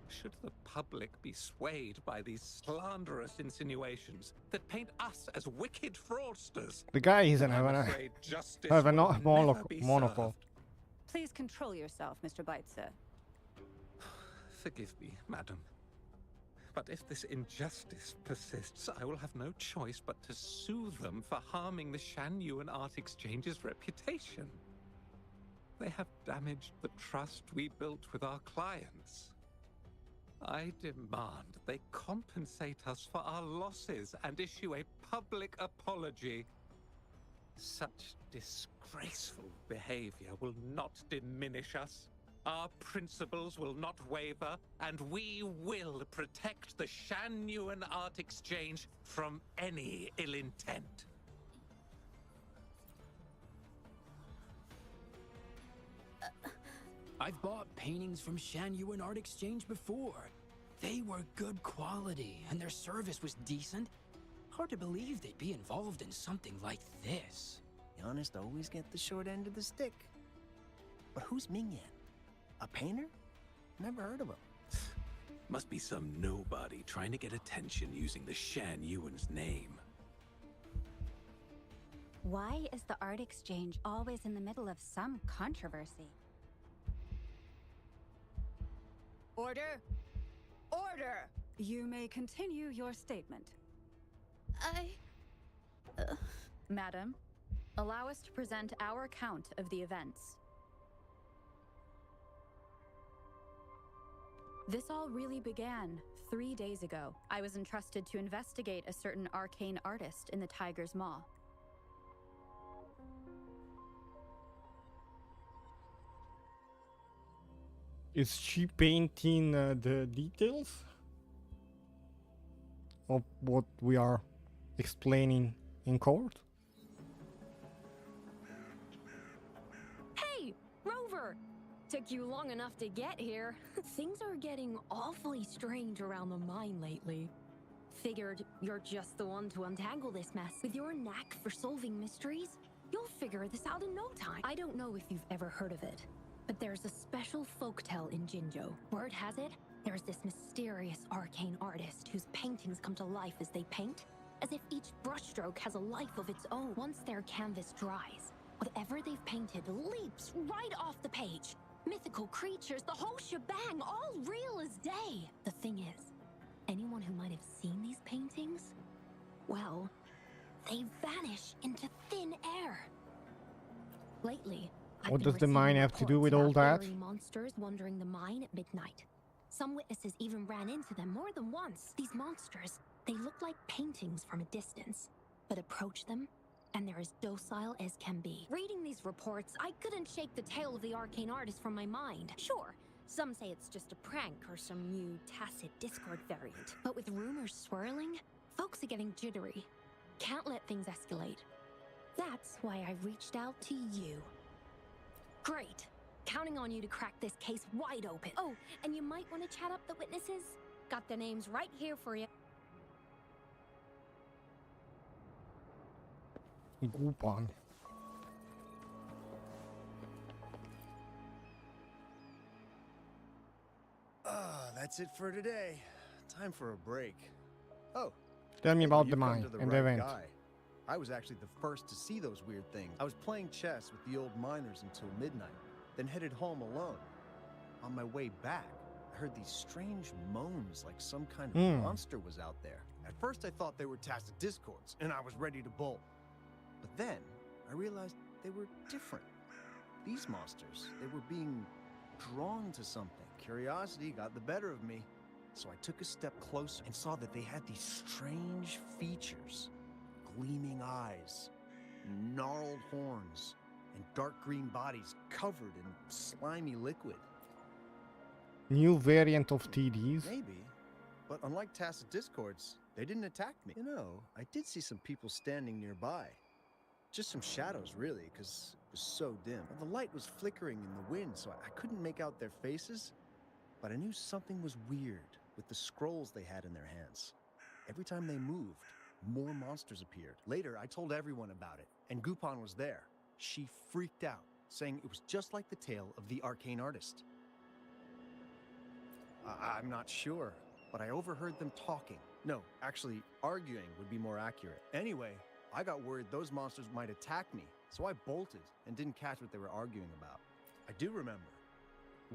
Should the public be swayed by these slanderous insinuations that paint us as wicked fraudsters? The guy isn't I'm having afraid justice have a will never be monocle. served. Please control yourself, Mr. Beitzer. Forgive me, madam. But if this injustice persists, I will have no choice but to sue them for harming the Shanyuan Art Exchange's reputation. They have damaged the trust we built with our clients. I demand they compensate us for our losses and issue a public apology. Such disgraceful behavior will not diminish us. Our principles will not waver, and we will protect the Shanyuan Art Exchange from any ill intent. I've bought paintings from Shanyuan Art Exchange before. They were good quality, and their service was decent. Hard to believe they'd be involved in something like this. The honest always get the short end of the stick. But who's Mingyan? A painter? Never heard of him. Must be some nobody trying to get attention using the Shanyuan's name. Why is the Art Exchange always in the middle of some controversy? Order! Order! You may continue your statement. Madam, allow us to present our account of the events. This all really began 3 days ago. I was entrusted to investigate a certain arcane artist in the Tiger's Maw. Is she painting the details of what we are explaining in court? Hey, Rover! Took you long enough to get here. Things are getting awfully strange around the mine lately. Figured you're just the one to untangle this mess. With your knack for solving mysteries, you'll figure this out in no time. I don't know if you've ever heard of it, but there's a special folktale in Jinzhou. Word has it, there's this mysterious arcane artist whose paintings come to life as they paint, as if each brushstroke has a life of its own. Once their canvas dries, whatever they've painted leaps right off the page. Mythical creatures, the whole shebang, all real as day. The thing is, anyone who might have seen these paintings, well, they vanish into thin air. Lately, What does the mine have to do with all that? Monsters wandering the mine at midnight. Some witnesses even ran into them more than once. These monsters, they look like paintings from a distance, but approach them, and they're as docile as can be. Reading these reports, I couldn't shake the tale of the arcane artist from my mind. Sure, some say it's just a prank or some new tacit Discord variant. But with rumors swirling, folks are getting jittery. Can't let things escalate. That's why I reached out to you. Great. Counting on you to crack this case wide open. Oh, and you might want to chat up the witnesses. Got their names right here for you. Groupon. That's it for today. Time for a break. Oh, Tell me about you've the come mine to the and the right event. guy. I was actually the first to see those weird things. I was playing chess with the old miners until midnight, then headed home alone. On my way back, I heard these strange moans like some kind of monster was out there. At first I thought they were tacit discords, and I was ready to bolt. But then, I realized they were different. These monsters, they were being drawn to something. Curiosity got the better of me, so I took a step closer and saw that they had these strange features. Gleaming eyes, gnarled horns, and dark green bodies covered in slimy liquid. New variant of TDs. Maybe. But unlike Tacit Discords, they didn't attack me. You know, I did see some people standing nearby. Just some shadows, really, because it was so dim. The light was flickering in the wind, so I couldn't make out their faces. But I knew something was weird with the scrolls they had in their hands. Every time they moved, more monsters appeared. Later, I told everyone about it, and Gupon was there. She freaked out, saying it was just like the tale of the arcane artist. I'm not sure, but I overheard them talking. No, actually, arguing would be more accurate. Anyway, I got worried those monsters might attack me, so I bolted and didn't catch what they were arguing about. I do remember.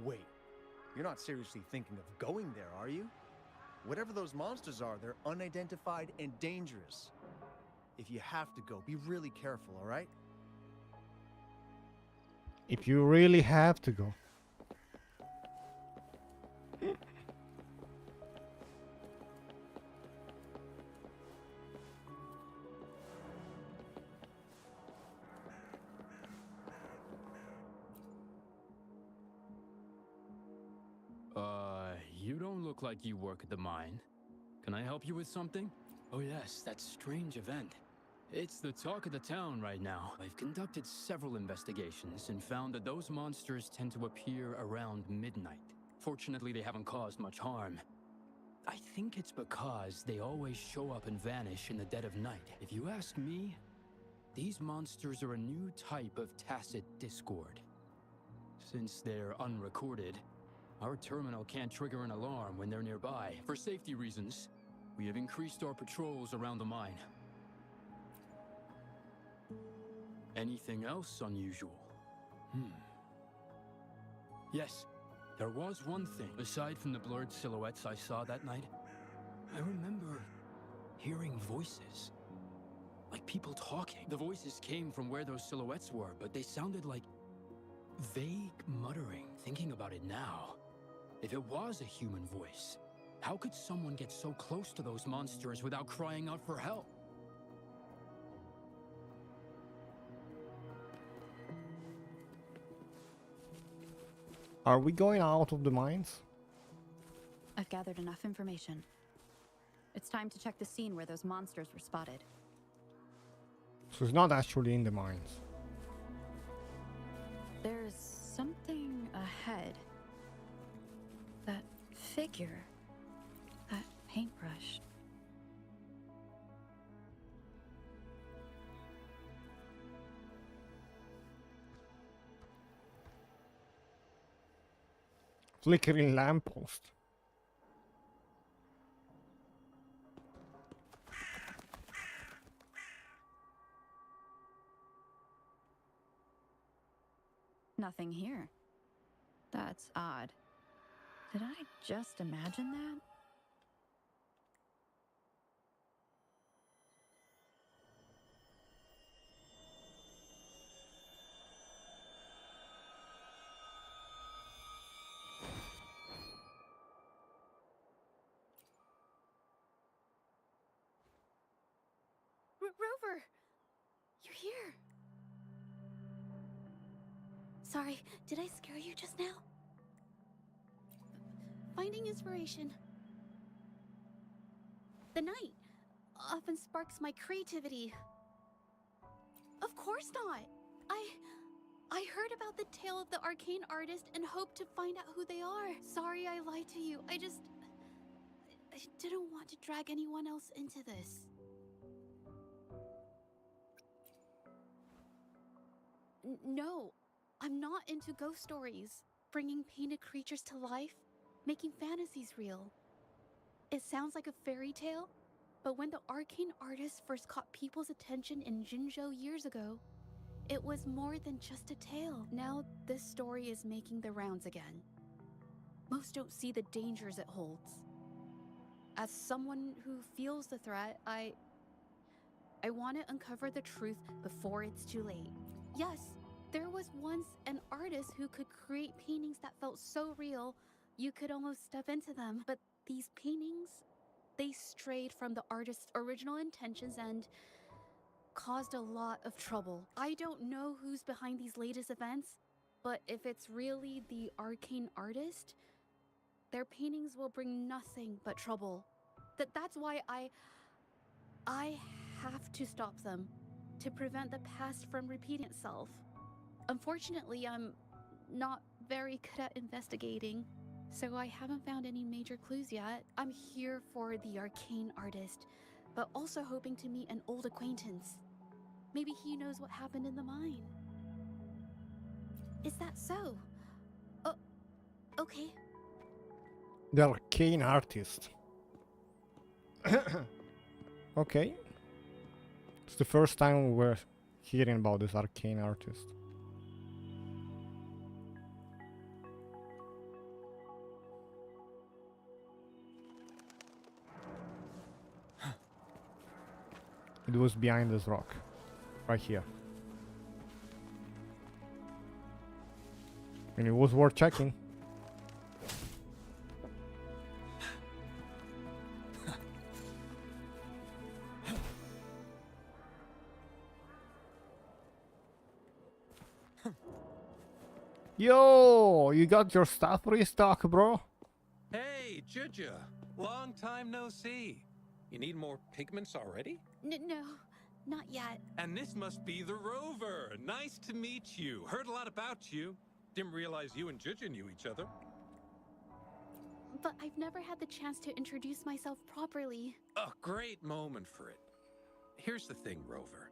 Wait, you're not seriously thinking of going there, are you? Whatever those monsters are, they're unidentified and dangerous. If you have to go, be really careful, all right? If you really have to go. You don't look like you work at the mine. Can I help you with something? Oh yes, that strange event. It's the talk of the town right now. I've conducted several investigations and found that those monsters tend to appear around midnight. Fortunately, they haven't caused much harm. I think it's because they always show up and vanish in the dead of night. If you ask me, these monsters are a new type of tacit discord. Since they're unrecorded, our terminal can't trigger an alarm when they're nearby. For safety reasons, we have increased our patrols around the mine. Anything else unusual? Yes, there was one thing. Aside from the blurred silhouettes I saw that night, I remember hearing voices. Like people talking. The voices came from where those silhouettes were, but they sounded like vague muttering. Thinking about it now, if it was a human voice, how could someone get so close to those monsters without crying out for help? Are we going out of the mines? I've gathered enough information. It's time to check the scene where those monsters were spotted. So it's not actually in the mines. There's something ahead. That figure. That paintbrush. Flickering lamppost. Nothing here. That's odd. Did I just imagine that? Rover! You're here! Sorry, did I scare you just now? Finding inspiration. The night often sparks my creativity. Of course not! I heard about the tale of the arcane artist and hoped to find out who they are. Sorry I lied to you. I didn't want to drag anyone else into this. No, I'm not into ghost stories. Bringing painted creatures to life, making fantasies real. It sounds like a fairy tale, but when the arcane artist first caught people's attention in Jinzhou years ago, it was more than just a tale. Now this story is making the rounds again. Most don't see the dangers it holds. As someone who feels the threat, I want to uncover the truth before it's too late. Yes, there was once an artist who could create paintings that felt so real, you could almost step into them. But these paintings, they strayed from the artist's original intentions and caused a lot of trouble. I don't know who's behind these latest events, but if it's really the arcane artist, their paintings will bring nothing but trouble. That's why I have to stop them to prevent the past from repeating itself. Unfortunately, I'm not very good at investigating, so I haven't found any major clues yet. I'm here for the arcane artist, but also hoping to meet an old acquaintance. Maybe he knows what happened in the mine. Is that so? Oh, okay. The arcane artist. Okay. It's the first time we're hearing about this arcane artist. It was behind this rock. Right here. And it was worth checking. Yo, you got your stuff restocked, bro? Hey, Juju. Long time no see. You need more pigments already? No, not yet. And this must be the Rover. Nice to meet you. Heard a lot about you. Didn't realize you and Juju knew each other. But I've never had the chance to introduce myself properly. A great moment for it. Here's the thing, Rover.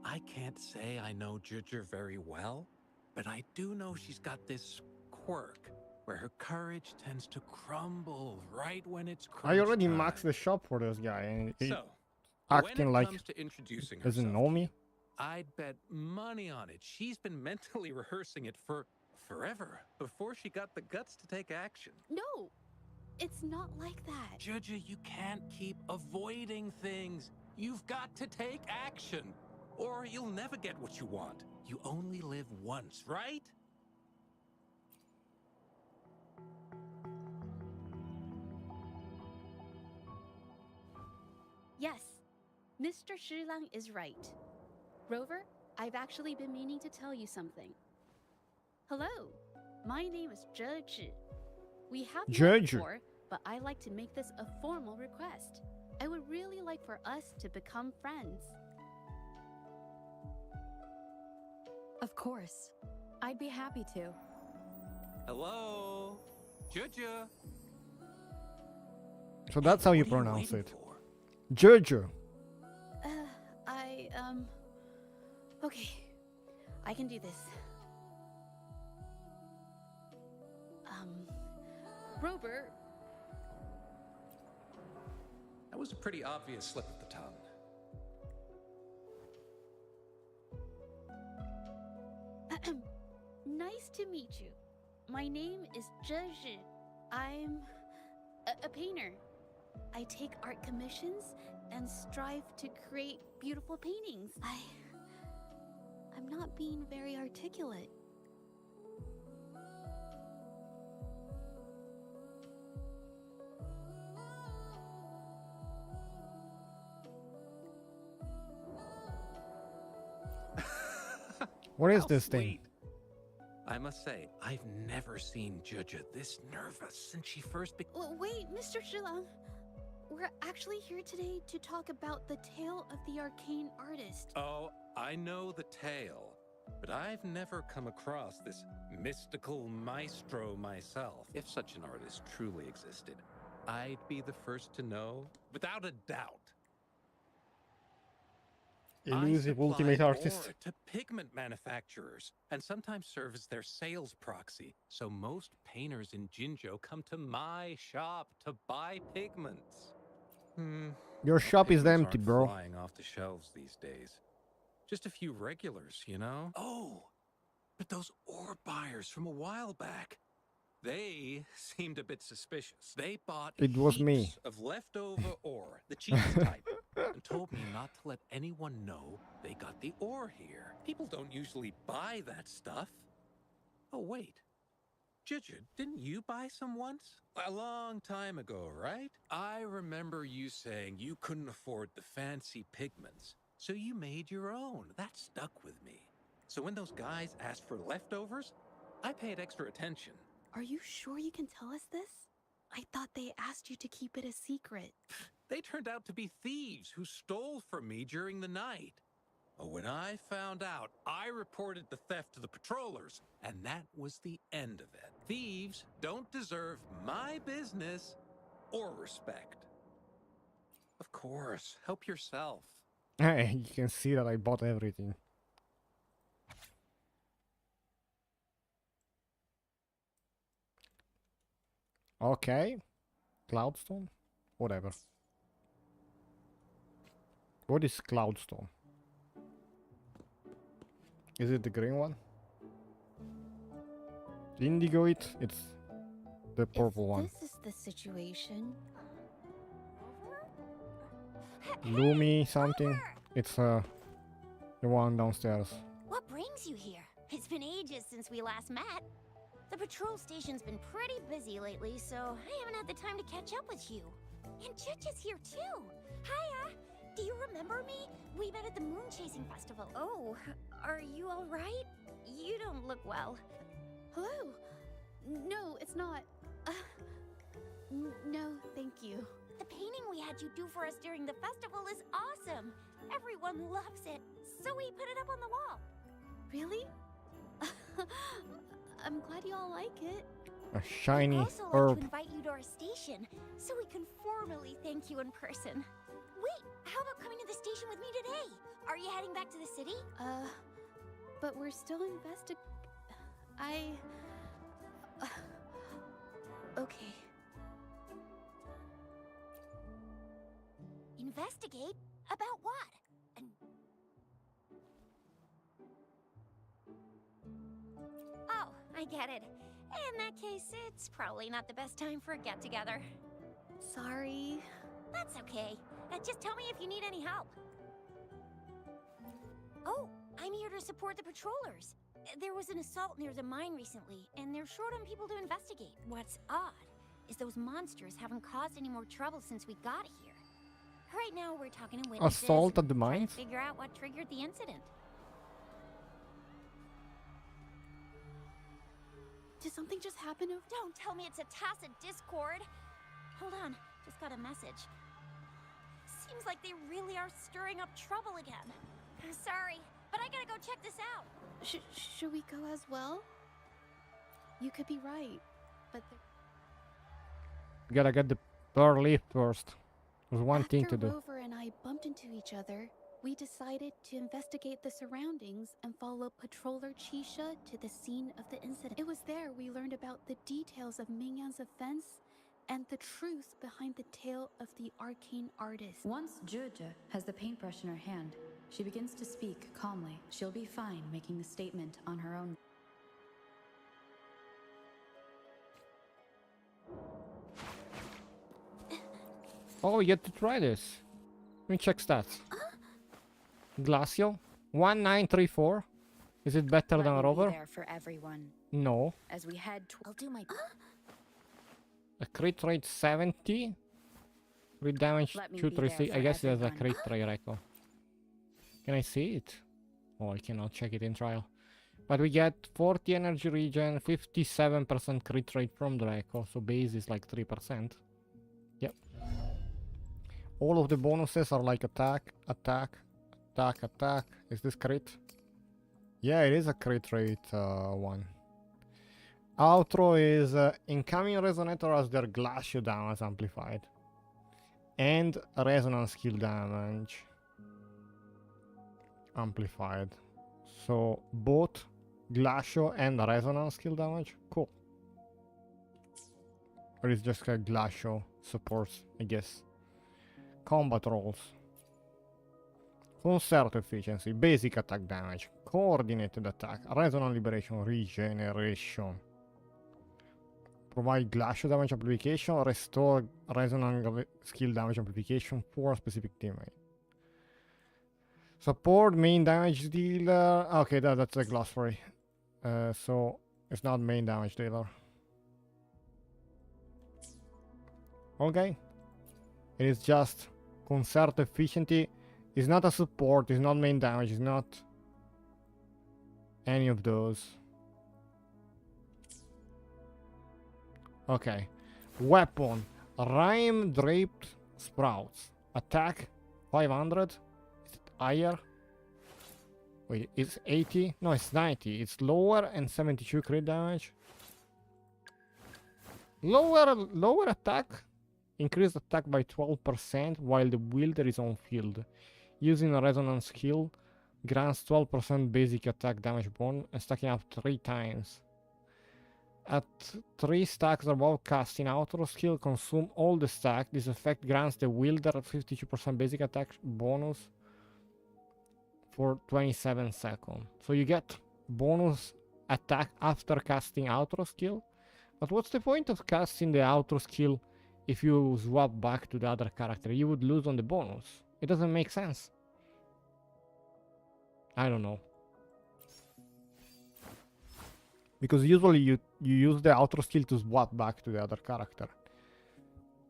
I can't say I know Juju very well, but I do know she's got this quirk where her courage tends to crumble right when it's crunch I already time. maxed the shop for this guy, and he So, acting when it like comes to introducing doesn't herself know to me. you, I'd bet money on it. She's been mentally rehearsing it for forever before she got the guts to take action. No, it's not like that. Juju, you can't keep avoiding things. You've got to take action, or you'll never get what you want. You only live once, right? Yes, Mr. Shilang is right. Rover, I've actually been meaning to tell you something. Hello, my name is Zhe. We have met Zhe. before, but I like to make this a formal request. I would really like for us to become friends. Of course. I'd be happy to. Hello? Juju? So that's how you What are pronounce waiting it. for? Jojo. Okay, I can do this. Rover, That was a pretty obvious slip of the tongue. nice to meet you. My name is Zhe. I'm a painter. I take art commissions and strive to create beautiful paintings. I'm not being very articulate. What is How this thing? sweet. I must say, I've never seen Juju this nervous since she first began. Wait, Mr. Shilang. We're actually here today to talk about the tale of the arcane artist. Oh, I know the tale, but I've never come across this mystical maestro myself. If such an artist truly existed, I'd be the first to know, without a doubt. Elusive I ultimate supply artist. ore to pigment manufacturers, and sometimes serve as their sales proxy. So most painters in Jinzhou come to my shop to buy pigments. Your shop is Pigments empty, aren't bro. flying off the shelves these days. Just a few regulars, you know? Oh, but those ore buyers from a while back, they seemed a bit suspicious. They bought It was me. heaps of leftover ore, the cheapest type, and told me not to let anyone know they got the ore here. People don't usually buy that stuff. Oh, wait. Juju, didn't you buy some once? A long time ago, right? I remember you saying you couldn't afford the fancy pigments, So you made your own. That stuck with me. So when those guys asked for leftovers, I paid extra attention. Are you sure you can tell us this? I thought they asked you to keep it a secret. They turned out to be thieves who stole from me during the night. But when I found out, I reported the theft to the patrollers, and that was the end of it. Thieves don't deserve my business or respect. Of course, help yourself. Hey, you can see that I bought everything. Okay. Cloudstone? Whatever. What is Cloudstone? Is it the green one? Indigo it? It's the purple one. This is the situation. Lumi something. It's the one downstairs. What brings you here? It's been ages since we last met. The patrol station's been pretty busy lately, so I haven't had the time to catch up with you. And Chich is here too. Hiya! Do you remember me? We met at the Moon Chasing Festival. Oh, are you all right? You don't look well. Hello? No, it's not. No, thank you. The painting we had you do for us during the festival is awesome. Everyone loves it, so we put it up on the wall. Really? I'm glad you all like it. A shiny I'd also like herb. to invite you to our station, so we can formally thank you in person. Wait, how about coming to the station with me today? Are you heading back to the city? But we're still okay. Investigate? About what? Oh, I get it. In that case, it's probably not the best time for a get-together. Sorry. That's okay. Just tell me if you need any help. Oh, I'm here to support the patrollers. There was an assault near the mine recently, and they're short on people to investigate. What's odd is those monsters haven't caused any more trouble since we got here. Right now, we're talking to witnesses. Assault at the and trying mines? to figure out what triggered the incident. Did something just happen over? Don't tell me it's a tacit discord. Hold on, just got a message. Seems like they really are stirring up trouble again. Sorry, but I gotta go check this out. Should we go as well? You could be right, but Gotta get the pearl leaf first. There's one thing to after do. Rover and I bumped into each other, we decided to investigate the surroundings and follow Patroller Chisha to the scene of the incident. It was there we learned about the details of Mingyan's offense and the truth behind the tale of the arcane artist. Once Zhezhe has the paintbrush in her hand, she begins to speak calmly. She'll be fine making the statement on her own. Oh, you get to try this. Let me check stats. Glacial 1934. Is it better than Rover? There for everyone. No. As we head I'll do my A crit rate 70. Crit damage Let me be 236. there I for guess there's a everyone. crit rate record. Can I see it? Oh, I cannot check it in trial. But we get 40 energy regen, 57% crit rate from Draco, so base is like 3%. Yep. All of the bonuses are like attack, attack, attack, attack. Is this crit? Yeah, it is a crit rate one. Outro is incoming resonator has their glacial damage amplified. And resonance skill damage amplified. So both glacial and resonance skill damage. Cool. Or it's just a glacial supports, I guess. Combat rolls. Concert efficiency, basic attack damage, coordinated attack, resonant liberation, regeneration. Provide glacial damage amplification, restore resonant skill damage amplification for a specific teammate. Support main damage dealer. Okay, that's a glossary. So it's not main damage dealer. Okay. It is just concert efficiency He's not a support, he's not main damage, he's not any of those. Okay. Weapon. Rhyme draped sprouts. Attack 500. Is it higher? Wait, it's 80? No, it's 90. It's lower and 72 crit damage. Lower attack. Increased attack by 12% while the wielder is on field. Using a resonance skill grants 12% basic attack damage bonus and stacking up 3 times. At 3 stacks above casting auto skill, consume all the stack. This effect grants the wielder 52% basic attack bonus for 27 seconds. So you get bonus attack after casting auto skill. But what's the point of casting the auto skill if you swap back to the other character? You would lose on the bonus. It doesn't make sense. I don't know. Because usually you use the auto skill to swap back to the other character.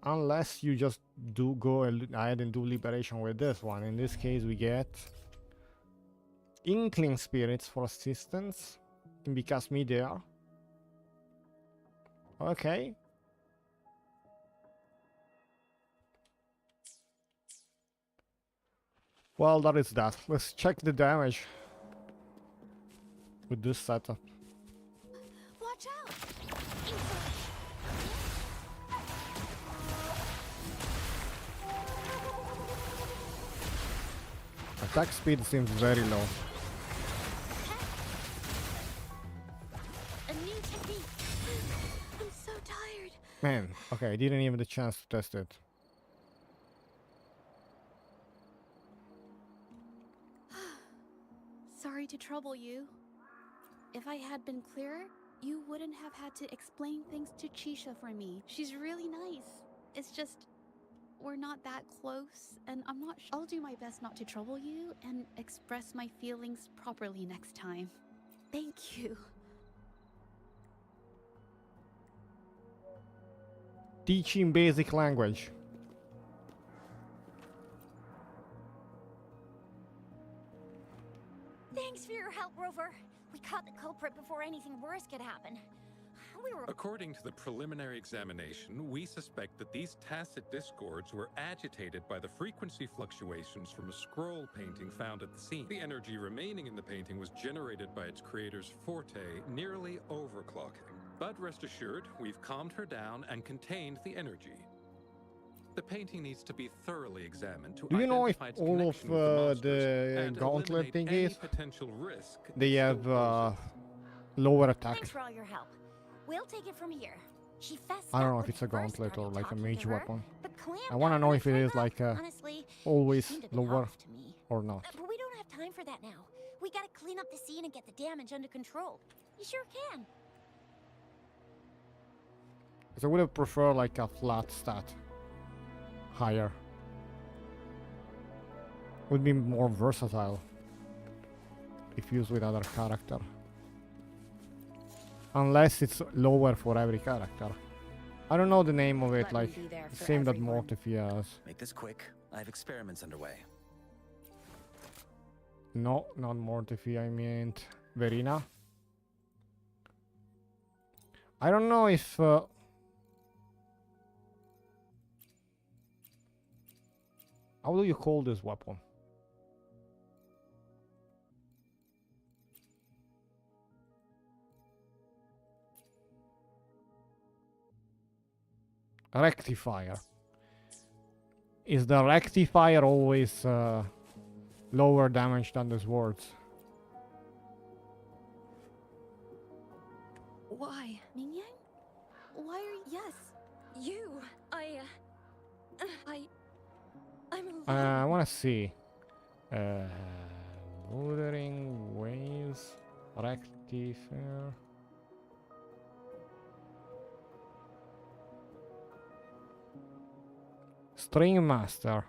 Unless you just do go ahead and do liberation with this one. In this case we get Inkling Spirits for assistance. Can be cast mid-air. Okay. Well, that is that. Let's check the damage with this setup. Watch out! Attack speed seems very low. A new technique. I'm so tired. Man, okay, I didn't even have the chance to test it. Sorry to trouble you. If I had been clearer, you wouldn't have had to explain things to Chisha for me. She's really nice. It's just, we're not that close, and I'm not sure. I'll do my best not to trouble you and express my feelings properly next time. Thank you. Teaching basic language. Thanks for your help, Rover. We caught the culprit before anything worse could happen. We were... According to the preliminary examination, we suspect that these tacit discords were agitated by the frequency fluctuations from a scroll painting found at the scene. The energy remaining in the painting was generated by its creator's forte, nearly overclocking. But rest assured, we've calmed her down and contained the energy. The painting needs to be thoroughly examined to Do you know if identify its all of connection with the monsters the and gauntlet eliminate thing any is? potential risk They still have poses. lower attack. Thanks for all your help. We'll take it from here. She fessed I don't up know if when it's a we first gauntlet or started like a talking mage to her, weapon. but clamped I want to down know on if it her is like honestly, always seemed a bit lower off to me. or not. But we don't have time for that now. We gotta clean up the scene and get the damage under control. You sure can. So I would have preferred like a flat stat. Higher. Would be more versatile if used with other character. Unless it's lower for every character. I don't know the name of it, Let me like be there for same that everyone. Mortify has. Make this quick. I have experiments underway. No, not Mortify, I meant Verina. I don't know if how do you call this weapon? Rectifier. Is the rectifier always lower damage than the swords? Why? Mingyang? Why are yes? You? I'm alone. I wanna see. Wuthering waves, rectifier. String Master.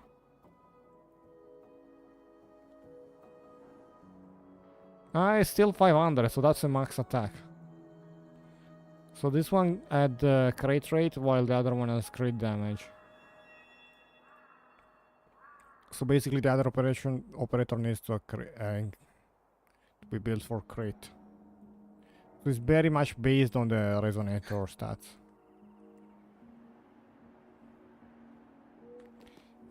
It's still 500, so that's a max attack. So this one had crit rate, while the other one has crit damage. So basically the other operator needs to be built for crit. So it's very much based on the resonator stats.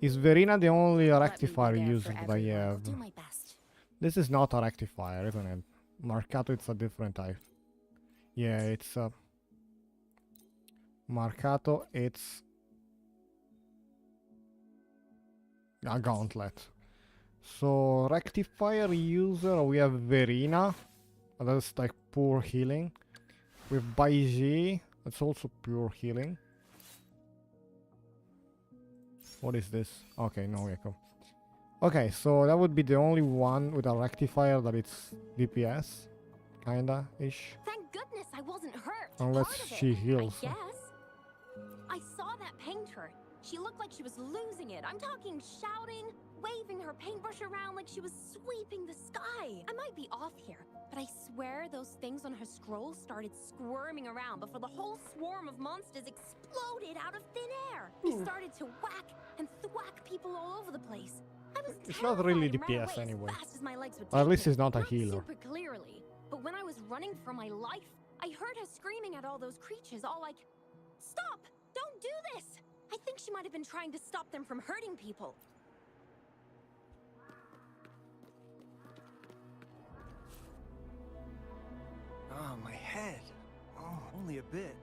Is Verena the only rectifier user that I have? Do my best. This is not a rectifier, isn't it? Marcato, it's a different type. Yeah, it's a... Marcato, it's... a gauntlet. So, rectifier user, we have Verena. That's like pure healing. With Baiji, that's also pure healing. What is this? Okay, no echo. Okay, so that would be the only one with a rectifier that it's DPS. Kinda-ish. Thank goodness I wasn't hurt. Unless Part of it, she heals. I guess. I saw that painter. She looked like she was losing it. I'm talking shouting, waving her paintbrush around like she was sweeping the sky. I might be off here, but I swear those things on her scroll started squirming around before the whole swarm of monsters exploded out of thin air. They started to whack and thwack people all over the place. I was It's not really terrified and ran DPS away anyway. as fast as my legs would Or at take least me. he's not a Not healer. super clearly, but when I was running for my life, I heard her screaming at all those creatures, all like, "Stop! Don't do this!" I think she might have been trying to stop them from hurting people. Oh, my head. Oh, only a bit.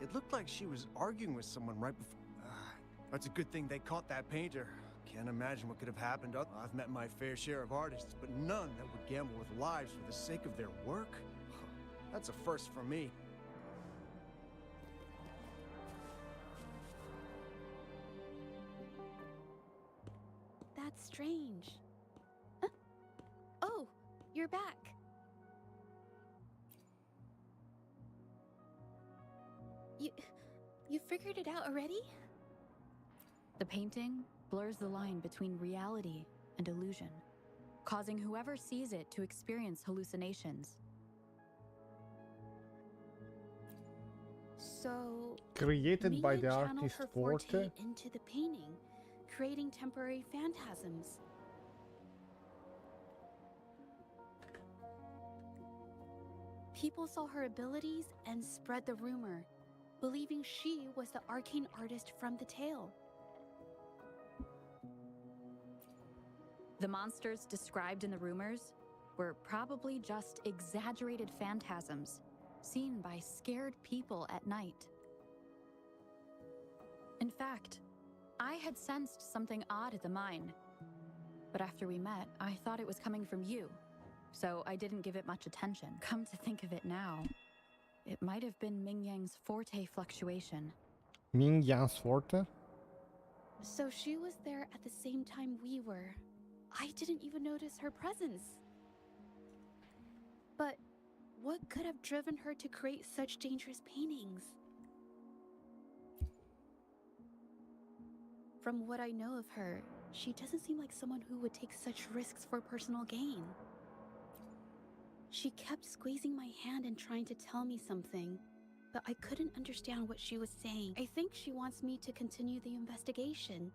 It looked like she was arguing with someone right before. That's a good thing they caught that painter. Can't imagine what could have happened. I've met my fair share of artists, but none that would gamble with lives for the sake of their work. That's a first for me. That's strange. Huh? Oh, you're back. You figured it out already? The painting blurs the line between reality and illusion, causing whoever sees it to experience hallucinations. So Created by the Mia channeled artist her Forte. into the painting, creating temporary phantasms. People saw her abilities and spread the rumor, believing she was the arcane artist from the tale. The monsters described in the rumors were probably just exaggerated phantasms seen by scared people at night. In fact, I had sensed something odd at the mine, but after we met, I thought it was coming from you, so I didn't give it much attention. Come to think of it now, it might have been Ming Yang's Forte fluctuation. Ming Yan's Forte? So she was there at the same time we were. I didn't even notice her presence. But what could have driven her to create such dangerous paintings? From what I know of her, she doesn't seem like someone who would take such risks for personal gain. She kept squeezing my hand and trying to tell me something, but I couldn't understand what she was saying. I think she wants me to continue the investigation.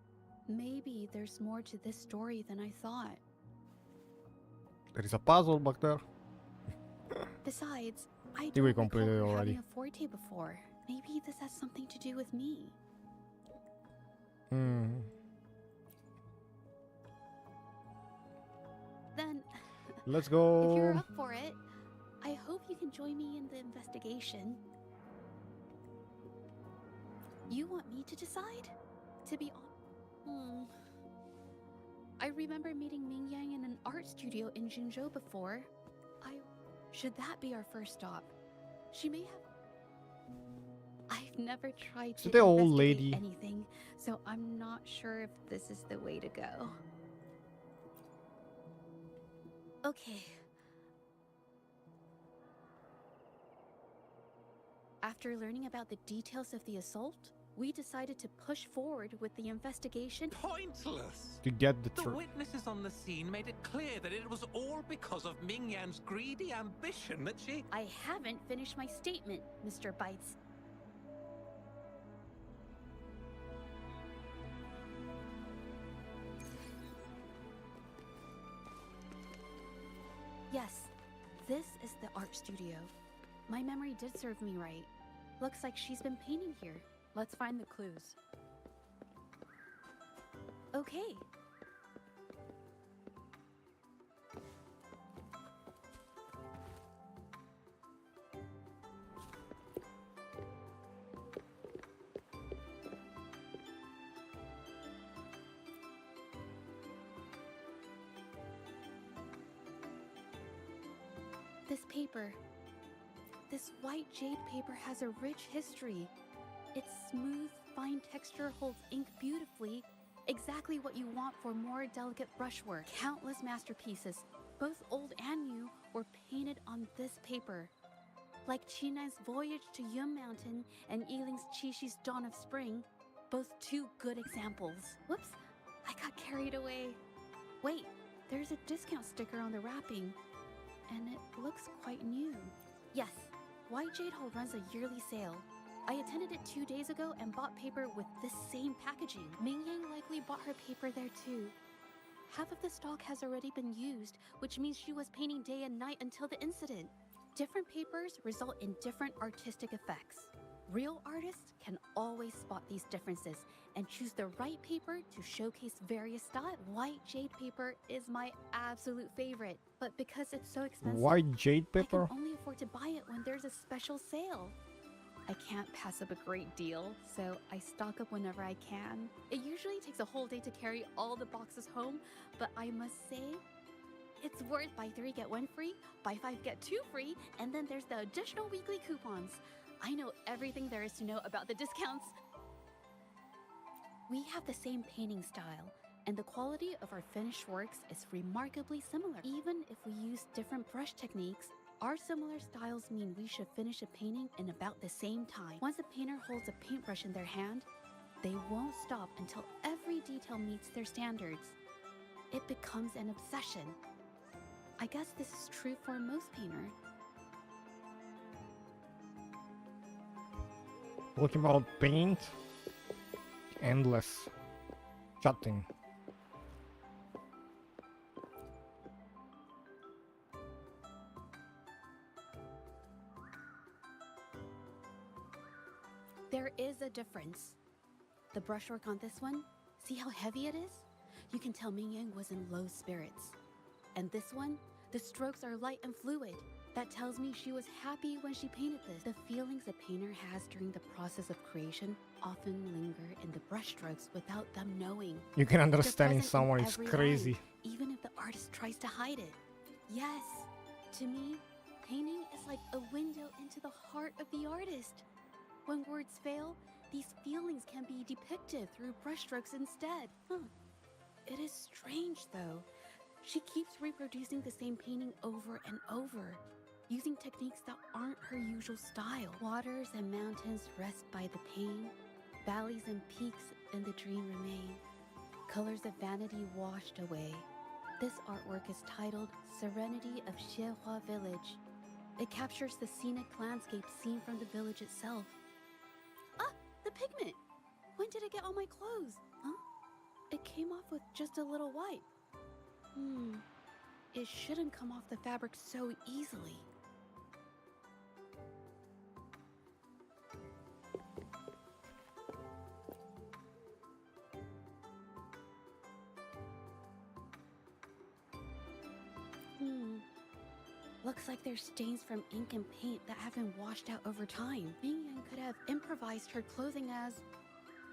Maybe there's more to this story than I thought. There is a puzzle back there. Besides, I think don't we recall completed it her already. having a Forte before. Maybe this has something to do with me. Then, Let's if you're go. up for it, I hope you can join me in the investigation. You want me to decide? To be honest, I remember meeting Ming Yang in an art studio in Jinzhou before. Should that be our first stop? She may have... I've never tried to the old investigate lady? anything, so I'm not sure if this is the way to go. Okay. After learning about the details of the assault, we decided to push forward with the investigation. Pointless! To get the The truth. witnesses on the scene made it clear that it was all because of Ming Yan's greedy ambition that she... I haven't finished my statement, Mr. Bites. This is the art studio. My memory did serve me right. Looks like she's been painting here. Let's find the clues. Okay. This paper. This white jade paper has a rich history. Its smooth, fine texture holds ink beautifully, exactly what you want for more delicate brushwork. Countless masterpieces, both old and new, were painted on this paper. Like Chinai's Voyage to Yum Mountain and Yiling's Qixu's Dawn of Spring, both two good examples. Whoops, I got carried away. Wait, there's a discount sticker on the wrapping, and it looks quite new. Yes, White Jade Hall runs a yearly sale. I attended it 2 days ago and bought paper with this same packaging. Ming Yang likely bought her paper there too. Half of the stock has already been used, which means she was painting day and night until the incident. Different papers result in different artistic effects. Real artists can always spot these differences and choose the right paper to showcase various styles. White jade paper is my absolute favorite, but because it's so expensive, White jade paper? I can only afford to buy it when there's a special sale. I can't pass up a great deal, so I stock up whenever I can. It usually takes a whole day to carry all the boxes home, but I must say, it's worth buy 3 get 1 free, buy 5 get 2 free, and then there's the additional weekly coupons. I know everything there is to know about the discounts. We have the same painting style, and the quality of our finished works is remarkably similar. Even if we use different brush techniques, our similar styles mean we should finish a painting in about the same time. Once a painter holds a paintbrush in their hand, they won't stop until every detail meets their standards. It becomes an obsession. I guess this is true for most painters. Talking about paint, endless chatting. There is a difference. The brushwork on this one, see how heavy it is? You can tell Ming Yang was in low spirits. And this one, the strokes are light and fluid. That tells me she was happy when she painted this. The feelings a painter has during the process of creation often linger in the brushstrokes without them knowing. You can They're understand present in someone is every crazy. line, even if the artist tries to hide it. Yes, to me, painting is like a window into the heart of the artist. When words fail, these feelings can be depicted through brushstrokes instead. It is strange though. She keeps reproducing the same painting over and over, using techniques that aren't her usual style. Waters and mountains rest by the pain, valleys and peaks in the dream remain. Colors of vanity washed away. This artwork is titled Serenity of Xiehua Village. It captures the scenic landscape seen from the village itself. Ah, the pigment! When did it get on my clothes? Huh? It came off with just a little wipe. It shouldn't come off the fabric so easily. Looks like there's stains from ink and paint that haven't washed out over time. Ming Yang could have improvised her clothing as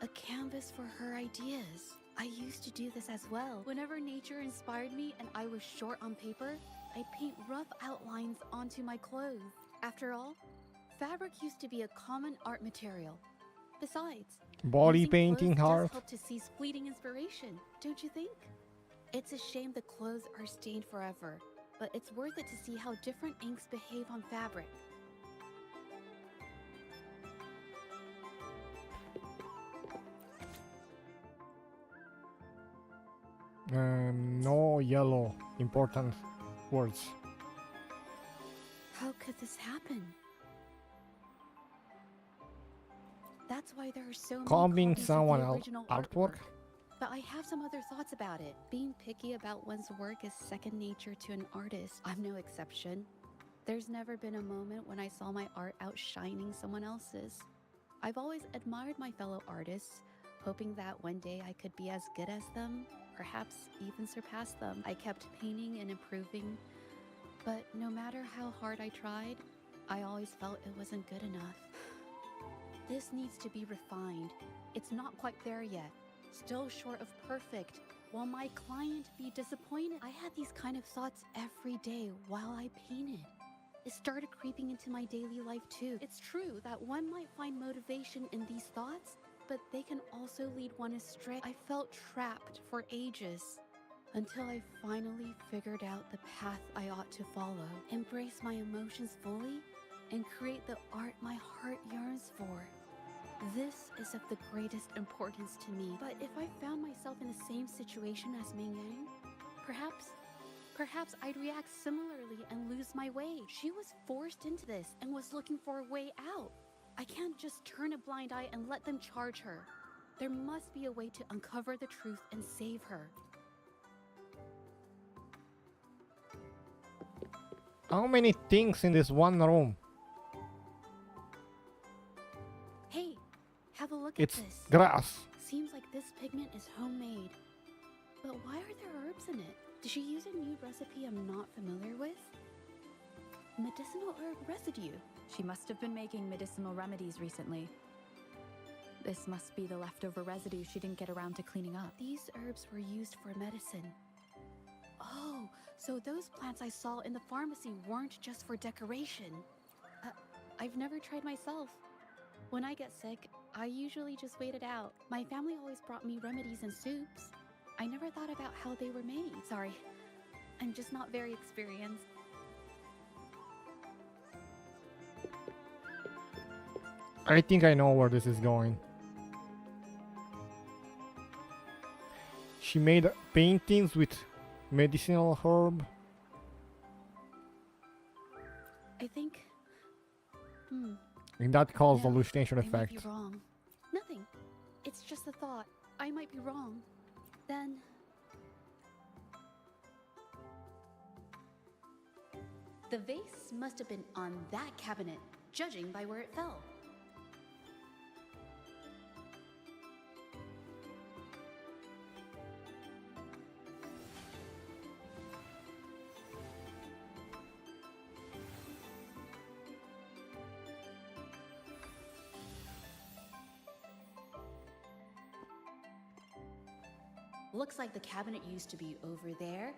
a canvas for her ideas. I used to do this as well. Whenever nature inspired me and I was short on paper, I'd paint rough outlines onto my clothes. After all, fabric used to be a common art material. Besides, Body using painting clothes hard. does help to seize fleeting inspiration, don't you think? It's a shame the clothes are stained forever, but it's worth it to see how different inks behave on fabric. No yellow. Important words. How could this happen? That's why there are so many Copying copies of someone the else's original artwork? But I have some other thoughts about it. Being picky about one's work is second nature to an artist. I'm no exception. There's never been a moment when I saw my art outshining someone else's. I've always admired my fellow artists, hoping that one day I could be as good as them, perhaps even surpass them. I kept painting and improving, but no matter how hard I tried, I always felt it wasn't good enough. This needs to be refined. It's not quite there yet. Still short of perfect. Will my client be disappointed? I had these kind of thoughts every day while I painted. It started creeping into my daily life too. It's true that one might find motivation in these thoughts, but they can also lead one astray. I felt trapped for ages until I finally figured out the path I ought to follow, embrace my emotions fully, and create the art my heart yearns for. This is of the greatest importance to me. But if I found myself in the same situation as Ming Yang, perhaps I'd react similarly and lose my way. She was forced into this and was looking for a way out. I can't just turn a blind eye and let them charge her. There must be a way to uncover the truth and save her. How many things in this one room? Hey, have a look It's at this. grass. Seems like this pigment is homemade. But why are there herbs in it? Did she use a new recipe I'm not familiar with? Medicinal herb residue. She must have been making medicinal remedies recently. This must be the leftover residue she didn't get around to cleaning up. These herbs were used for medicine. Oh, so those plants I saw in the pharmacy weren't just for decoration. I've never tried myself. When I get sick, I usually just wait it out. My family always brought me remedies and soups. I never thought about how they were made. Sorry, I'm just not very experienced. I think I know where this is going. She made paintings with medicinal herb. I think... And that caused No, hallucination I might effect. be wrong. Nothing. It's just a thought. I might be wrong. Then... the vase must have been on that cabinet, judging by where it fell. Looks like the cabinet used to be over there,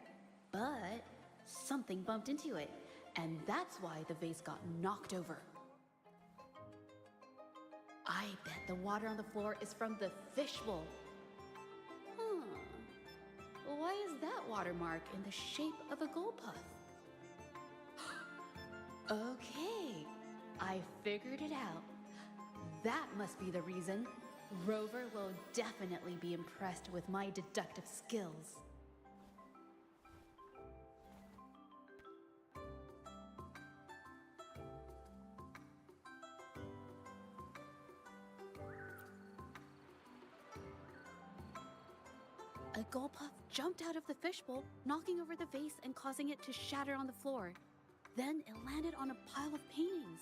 but something bumped into it, and that's why the vase got knocked over. I bet the water on the floor is from the fishbowl. Why is that watermark in the shape of a gold puff? Okay, I figured it out. That must be the reason. Rover will definitely be impressed with my deductive skills. A gold puff jumped out of the fishbowl, knocking over the vase and causing it to shatter on the floor. Then it landed on a pile of paintings.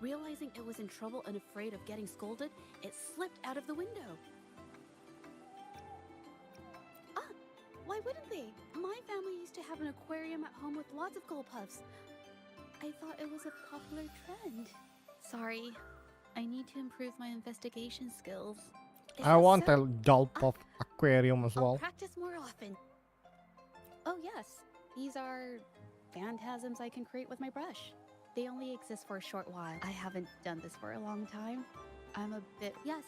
Realizing it was in trouble and afraid of getting scolded, it slipped out of the window. Why wouldn't they? My family used to have an aquarium at home with lots of gold puffs. I thought it was a popular trend. Sorry, I need to improve my investigation skills. Is I that want so? a gulp of aquarium as I'll well. practice more often. Oh yes, these are phantasms I can create with my brush. They only exist for a short while. I haven't done this for a long time. I'm a bit... Yes,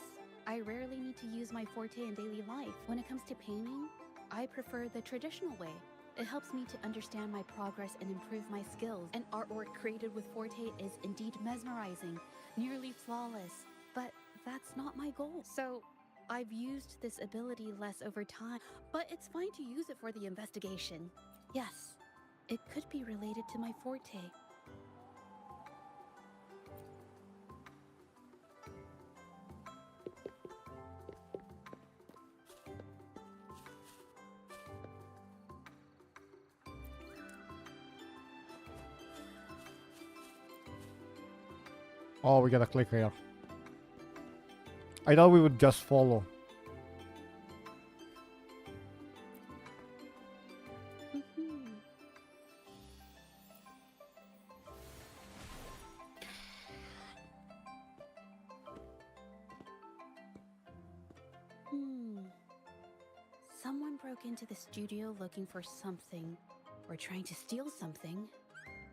I rarely need to use my forte in daily life. When it comes to painting, I prefer the traditional way. It helps me to understand my progress and improve my skills. And artwork created with forte is indeed mesmerizing, nearly flawless. But that's not my goal. So I've used this ability less over time, but it's fine to use it for the investigation. Yes, it could be related to my forte. Oh, we gotta click here. I thought we would just follow. Mhm. Someone broke into the studio looking for something, or trying to steal something.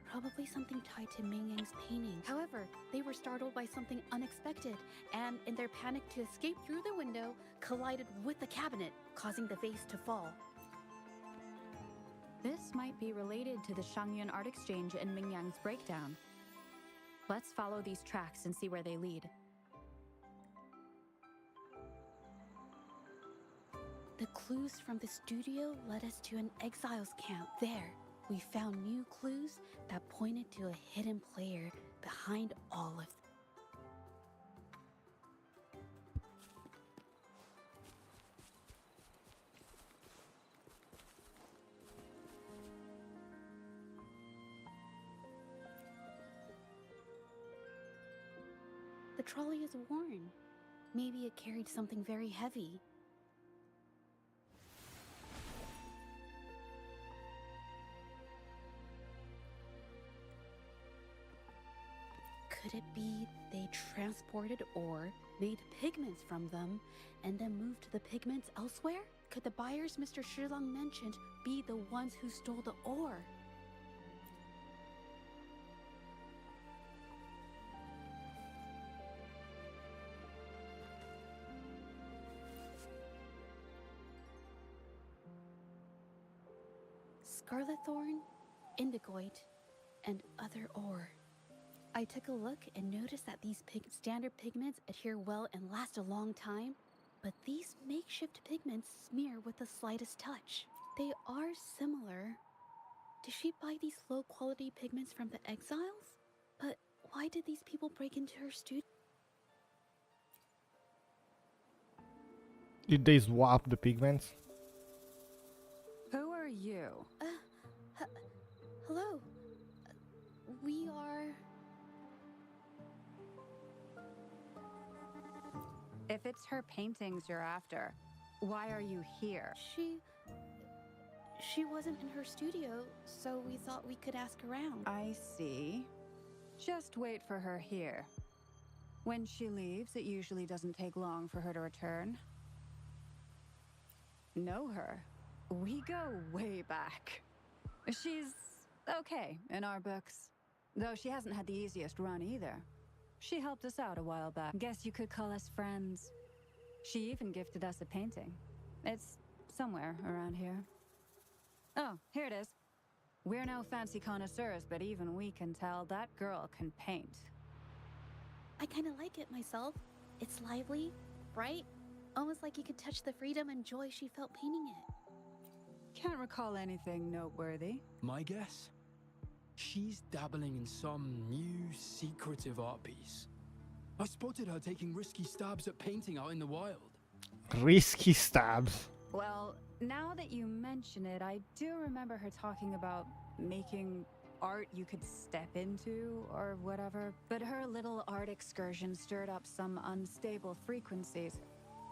Probably something tied to Ming Yang's painting. However, they were startled by something unexpected, and in their panic to escape through the window, collided with the cabinet, causing the vase to fall. This might be related to the Shangyuan Art Exchange and Ming Yang's breakdown. Let's follow these tracks and see where they lead. The clues from the studio led us to an exiles camp. There, we found new clues that pointed to a hidden player behind all of them. The trolley is worn. Maybe it carried something very heavy. Could it be they transported ore, made pigments from them, and then moved the pigments elsewhere? Could the buyers Mr. Shilang mentioned be the ones who stole the ore? Scarlet thorn, indigoite, and other ore. I took a look and noticed that these standard pigments adhere well and last a long time, but these makeshift pigments smear with the slightest touch. They are similar. Did she buy these low-quality pigments from the exiles? But why did these people break into her studio? Did they swap the pigments? Who are you? Hello. We are... If it's her paintings you're after, why are you here? She wasn't in her studio, so we thought we could ask around. I see. Just wait for her here. When she leaves, it usually doesn't take long for her to return. Know her? We go way back. She's okay in our books, though she hasn't had the easiest run either. She helped us out a while back. Guess you could call us friends. She even gifted us a painting. It's somewhere around here. Oh, here it is. We're no fancy connoisseurs, but even we can tell that girl can paint. I kind of like it myself. It's lively, bright, almost like you could touch the freedom and joy she felt painting it. Can't recall anything noteworthy. My guess? She's dabbling in some new secretive art piece. I spotted her taking risky stabs at painting out in the wild. Risky stabs. Well, now that you mention it, I do remember her talking about making art you could step into or whatever. But her little art excursion stirred up some unstable frequencies.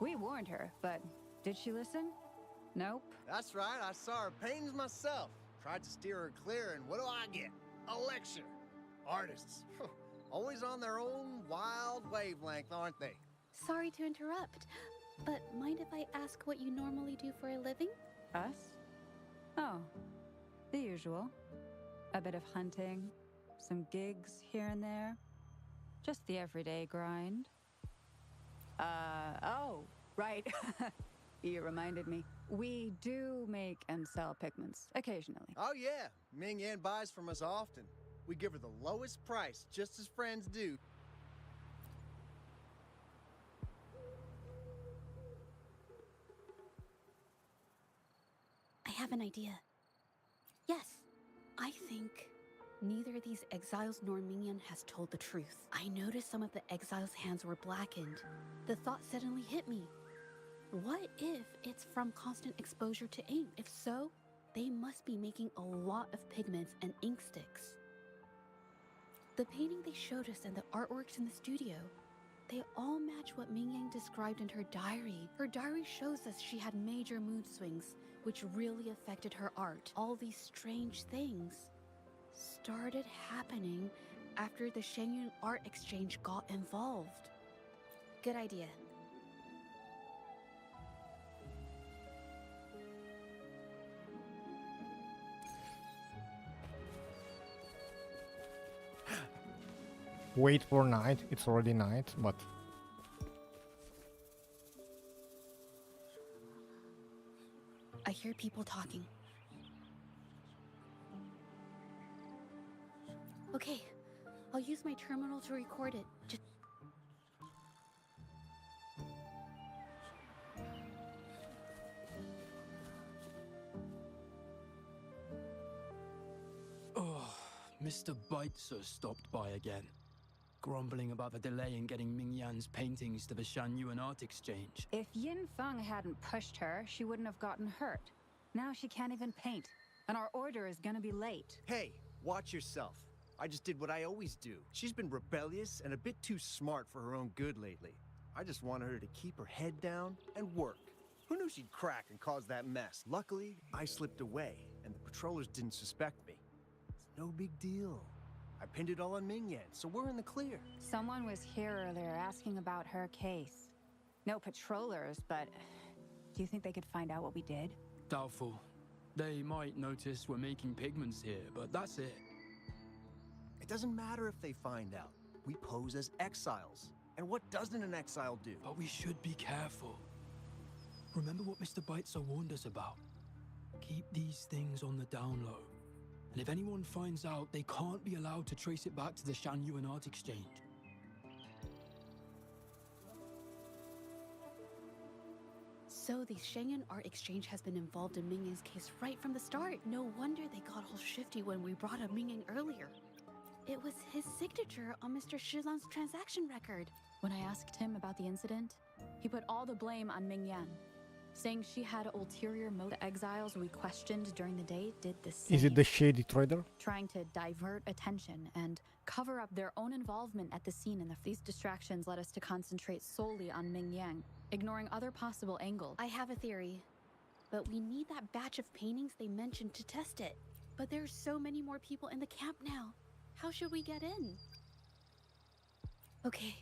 We warned her, but did she listen? Nope. That's right, I saw her paintings myself. Tried to steer her clear, and what do I get? A lecture. Artists. Always on their own wild wavelength, aren't they? Sorry to interrupt, but mind if I ask what you normally do for a living? Us? Oh, the usual. A bit of hunting, some gigs here and there. Just the everyday grind. Oh, right. You reminded me. We do make and sell pigments, occasionally. Oh yeah, Ming Yan buys from us often. We give her the lowest price, just as friends do. I have an idea. Yes, I think neither these exiles nor Mingyan has told the truth. I noticed some of the exiles' hands were blackened. The thought suddenly hit me. What if it's from constant exposure to ink? If so, they must be making a lot of pigments and ink sticks. The painting they showed us and the artworks in the studio, they all match what Mingyang described in her diary. Her diary shows us she had major mood swings, which really affected her art. All these strange things started happening after the Shenyun Art Exchange got involved. Good idea. Wait for night. It's already night, but I hear people talking. Okay, I'll use my terminal to record it. Just Oh, Mr. Beitzer stopped by again, grumbling about the delay in getting Mingyan's paintings to the Shanyuan Art Exchange. If Yin Feng hadn't pushed her, she wouldn't have gotten hurt. Now she can't even paint, and our order is gonna be late. Hey, watch yourself. I just did what I always do. She's been rebellious and a bit too smart for her own good lately. I just wanted her to keep her head down and work. Who knew she'd crack and cause that mess? Luckily, I slipped away, and the patrollers didn't suspect me. It's no big deal. I pinned it all on Mingyan, so we're in the clear. Someone was here earlier asking about her case. No patrollers, but do you think they could find out what we did? Doubtful. They might notice we're making pigments here, but that's it. It doesn't matter if they find out. We pose as exiles. And what doesn't an exile do? But we should be careful. Remember what Mr. Beitzer warned us about? Keep these things on the down low. And if anyone finds out, they can't be allowed to trace it back to the Shanyuan Art Exchange. so the Shenyun Art Exchange has been involved in Mingyang's case right from the start. No wonder they got all shifty when we brought up Mingyang earlier. It was his signature on Mr. Shizan's transaction record. When I asked him about the incident, he put all the blame on Mingyan, saying she had ulterior motive. The exiles we questioned during the day did the same. Is it the shady trader? Trying to divert attention and cover up their own involvement at the scene. These distractions led us to concentrate solely on Mingyang, ignoring other possible angles. I have a theory, but we need that batch of paintings they mentioned to test it. But there's so many more people in the camp now. How should we get in? Okay.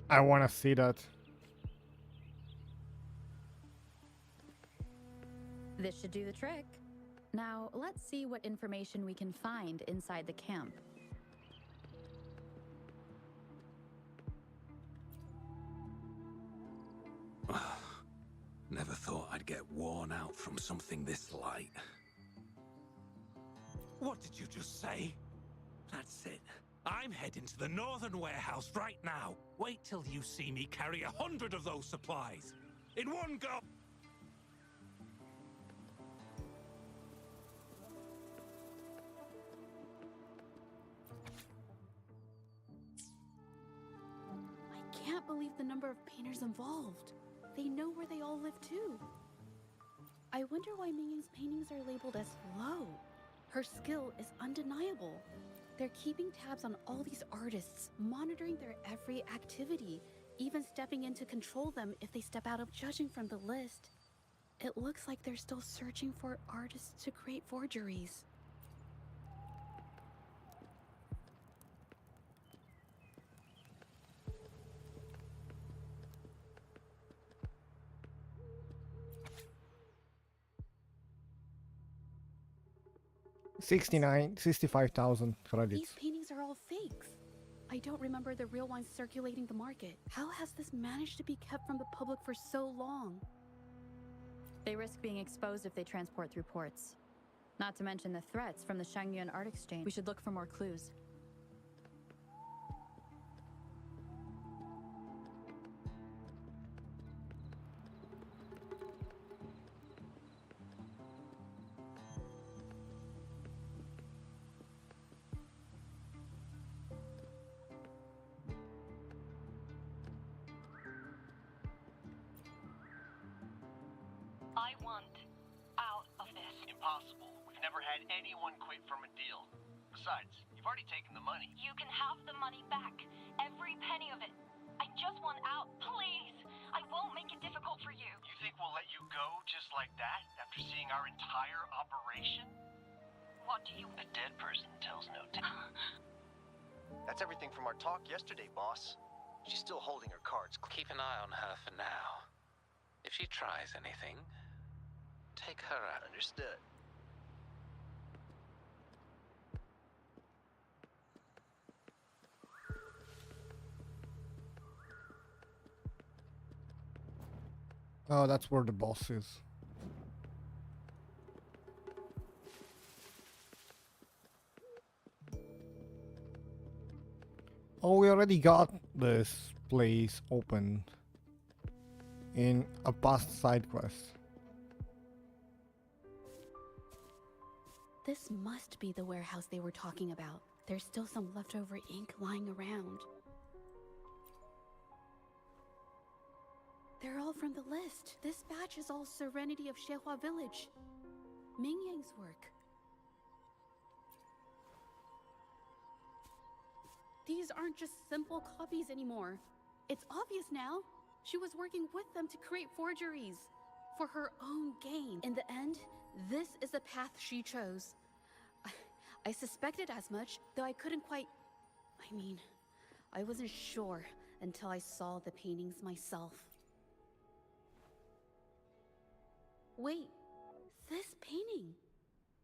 I want to see that. This should do the trick. Now, let's see what information we can find inside the camp. Never thought I'd get worn out from something this light. What did you just say? That's it. I'm heading to the northern warehouse right now. Wait till you see me carry 100 of those supplies. In one go! I can't believe the number of painters involved. They know where they all live too. I wonder why Mingyang's paintings are labeled as low. Her skill is undeniable. They're keeping tabs on all these artists, monitoring their every activity, even stepping in to control them if they step out of. Judging from the list, it looks like they're still searching for artists to create forgeries. $65,000 credits. These paintings are all fakes. I don't remember the real ones circulating the market. How has this managed to be kept from the public for so long? They risk being exposed if they transport through ports. Not to mention the threats from the Shangyuan Art Exchange. We should look for more clues. I want impossible. We've never had anyone quit from a deal. Besides, you've already taken the money. You can have the money back. Every penny of it. I just want out. Please. I won't make it difficult for you. You think we'll let you go just like that after seeing our entire operation? What do you... A dead person tells no tale. That's everything from our talk yesterday, boss. She's still holding her cards. Keep an eye on her for now. If she tries anything, take her out. Understood. Oh, that's where the boss is. Oh, we already got this place open in a past side quest. This must be the warehouse they were talking about. There's still some leftover ink lying around. They're all from the list. This batch is all Serenity of Xehua Village. Ming Yang's work. These aren't just simple copies anymore. It's obvious now. She was working with them to create forgeries for her own gain. In the end, this is the path she chose. I suspected as much, though I couldn't quite... I wasn't sure until I saw the paintings myself. Wait, this painting.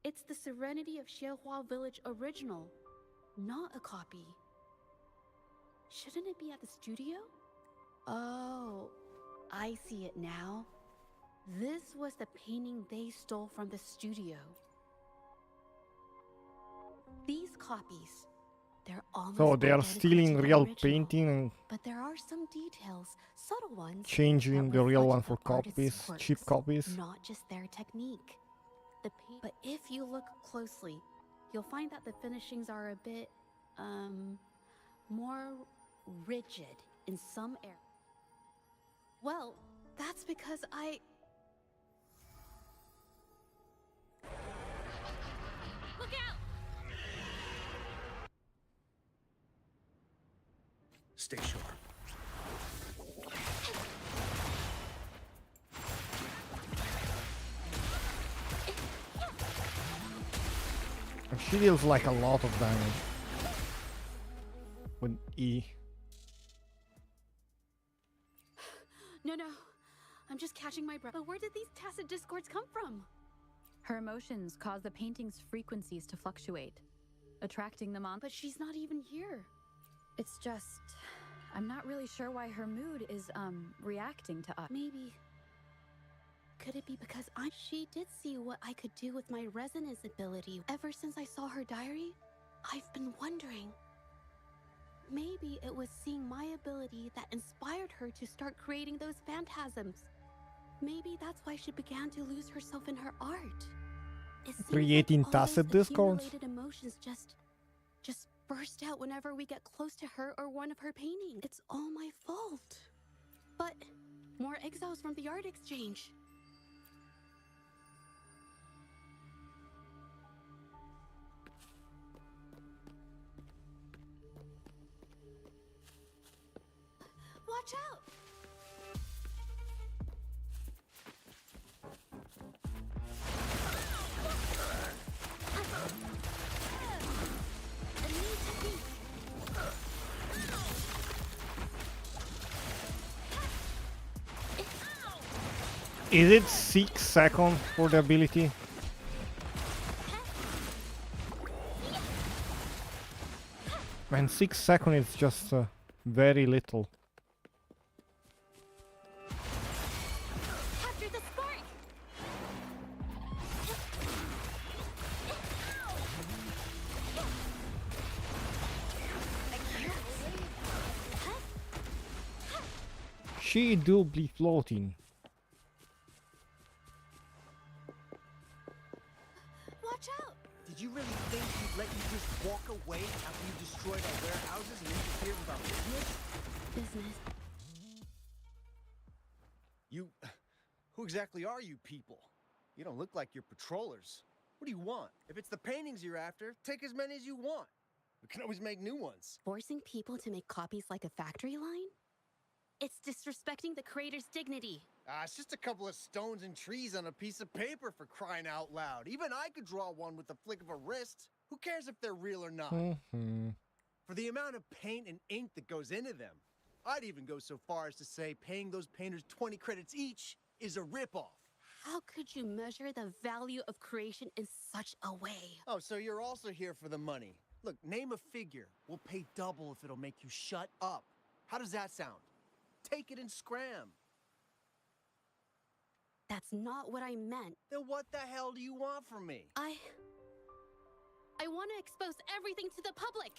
It's the Serenity of Xehua Village original, not a copy. Shouldn't it be at the studio? Oh, I see it now. This was the painting they stole from the studio. These copies, they're almost So they are identical stealing to the real original, painting and but there are some details, subtle ones, changing that the real reflect one for the artist's copies, quirks, cheap copies. not just their technique. But if you look closely, you'll find that the finishings are a bit, more rigid in some areas. Well, that's because Look out! Stay sharp. And she deals like a lot of damage with E. No, I'm just catching my breath. But where did these tacit discords come from? Her emotions cause the painting's frequencies to fluctuate, attracting them on. But she's not even here. It's just, I'm not really sure why her mood is, reacting to us. Maybe. Could it be because she did see what I could do with my resonance ability. Ever since I saw her diary, I've been wondering. Maybe it was seeing my ability that inspired her to start creating those phantasms. Maybe that's why she began to lose herself in her art. It seems Creating like all tacit those discords? accumulated emotions just burst out whenever we get close to her or one of her paintings. It's all my fault. But more exiles from the art exchange. Watch out! Is it 6 seconds for the ability? Man, 6 seconds is just very little. Capture the spark! She do be floating. Watch out! Did you really think we'd let you just walk away after you destroyed our warehouses and interfered with our business? Business. Who exactly are you people? You don't look like you're patrollers. What do you want? If it's the paintings you're after, take as many as you want. We can always make new ones. Forcing people to make copies like a factory line? It's disrespecting the creator's dignity. It's just a couple of stones and trees on a piece of paper, for crying out loud. Even I could draw one with the flick of a wrist. Who cares if they're real or not? For the amount of paint and ink that goes into them, I'd even go so far as to say paying those painters 20 credits each is a ripoff. How could you measure the value of creation in such a way? Oh, so you're also here for the money. Look, name a figure. We'll pay double if it'll make you shut up. How does that sound? Take it and scram. That's not what I meant. Then what the hell do you want from me? I want to expose everything to the public.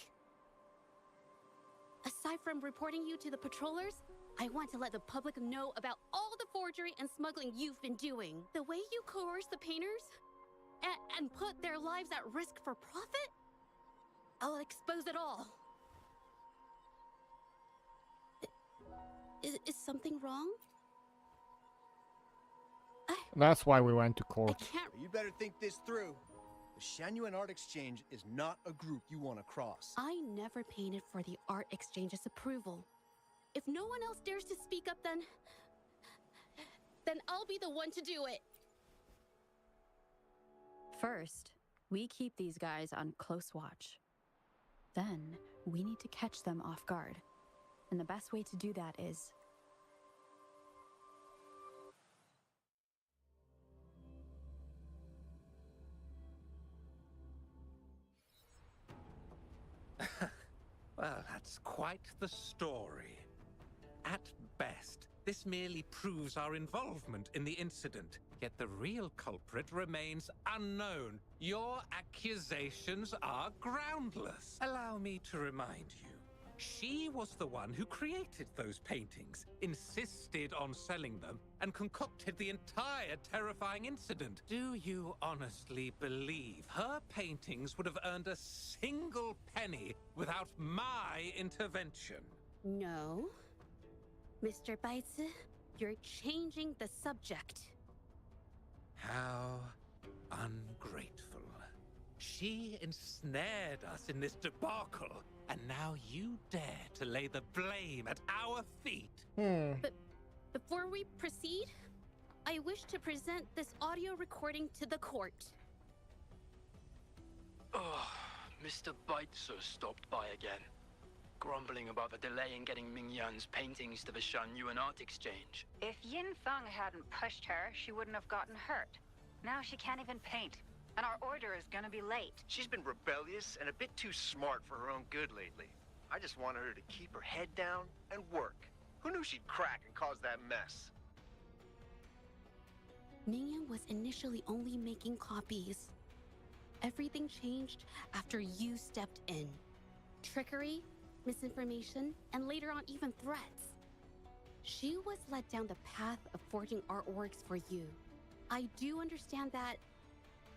Aside from reporting you to the patrollers, I want to let the public know about all the forgery and smuggling you've been doing. The way you coerce the painters and put their lives at risk for profit? I'll expose it all. Is something wrong? That's why we went to I court. can't. You better think this through. The Shanyuan Art Exchange is not a group you want to cross. I never painted for the art exchange's approval. If no one else dares to speak up, then I'll be the one to do it. First, we keep these guys on close watch. Then, we need to catch them off guard. And the best way to do that is... Well, that's quite the story. At best, this merely proves our involvement in the incident, yet the real culprit remains unknown. Your accusations are groundless. Allow me to remind you, she was the one who created those paintings, insisted on selling them, and concocted the entire terrifying incident. Do you honestly believe her paintings would have earned a single penny without my intervention? No. Mr. Baitsu, you're changing the subject. How ungrateful. She ensnared us in this debacle, and now you dare to lay the blame at our feet. But before we proceed, I wish to present this audio recording to the court. Oh, Mr. Baitsu stopped by again, grumbling about the delay in getting Mingyan's paintings to the Shanyuan Art Exchange. If Yin Feng hadn't pushed her, she wouldn't have gotten hurt. Now she can't even paint, and our order is gonna be late. She's been rebellious and a bit too smart for her own good lately. I just wanted her to keep her head down and work. Who knew she'd crack and cause that mess? Mingyan was initially only making copies. Everything changed after you stepped in. Trickery, misinformation, and later on even threats. She was led down the path of forging artworks for you. I do understand that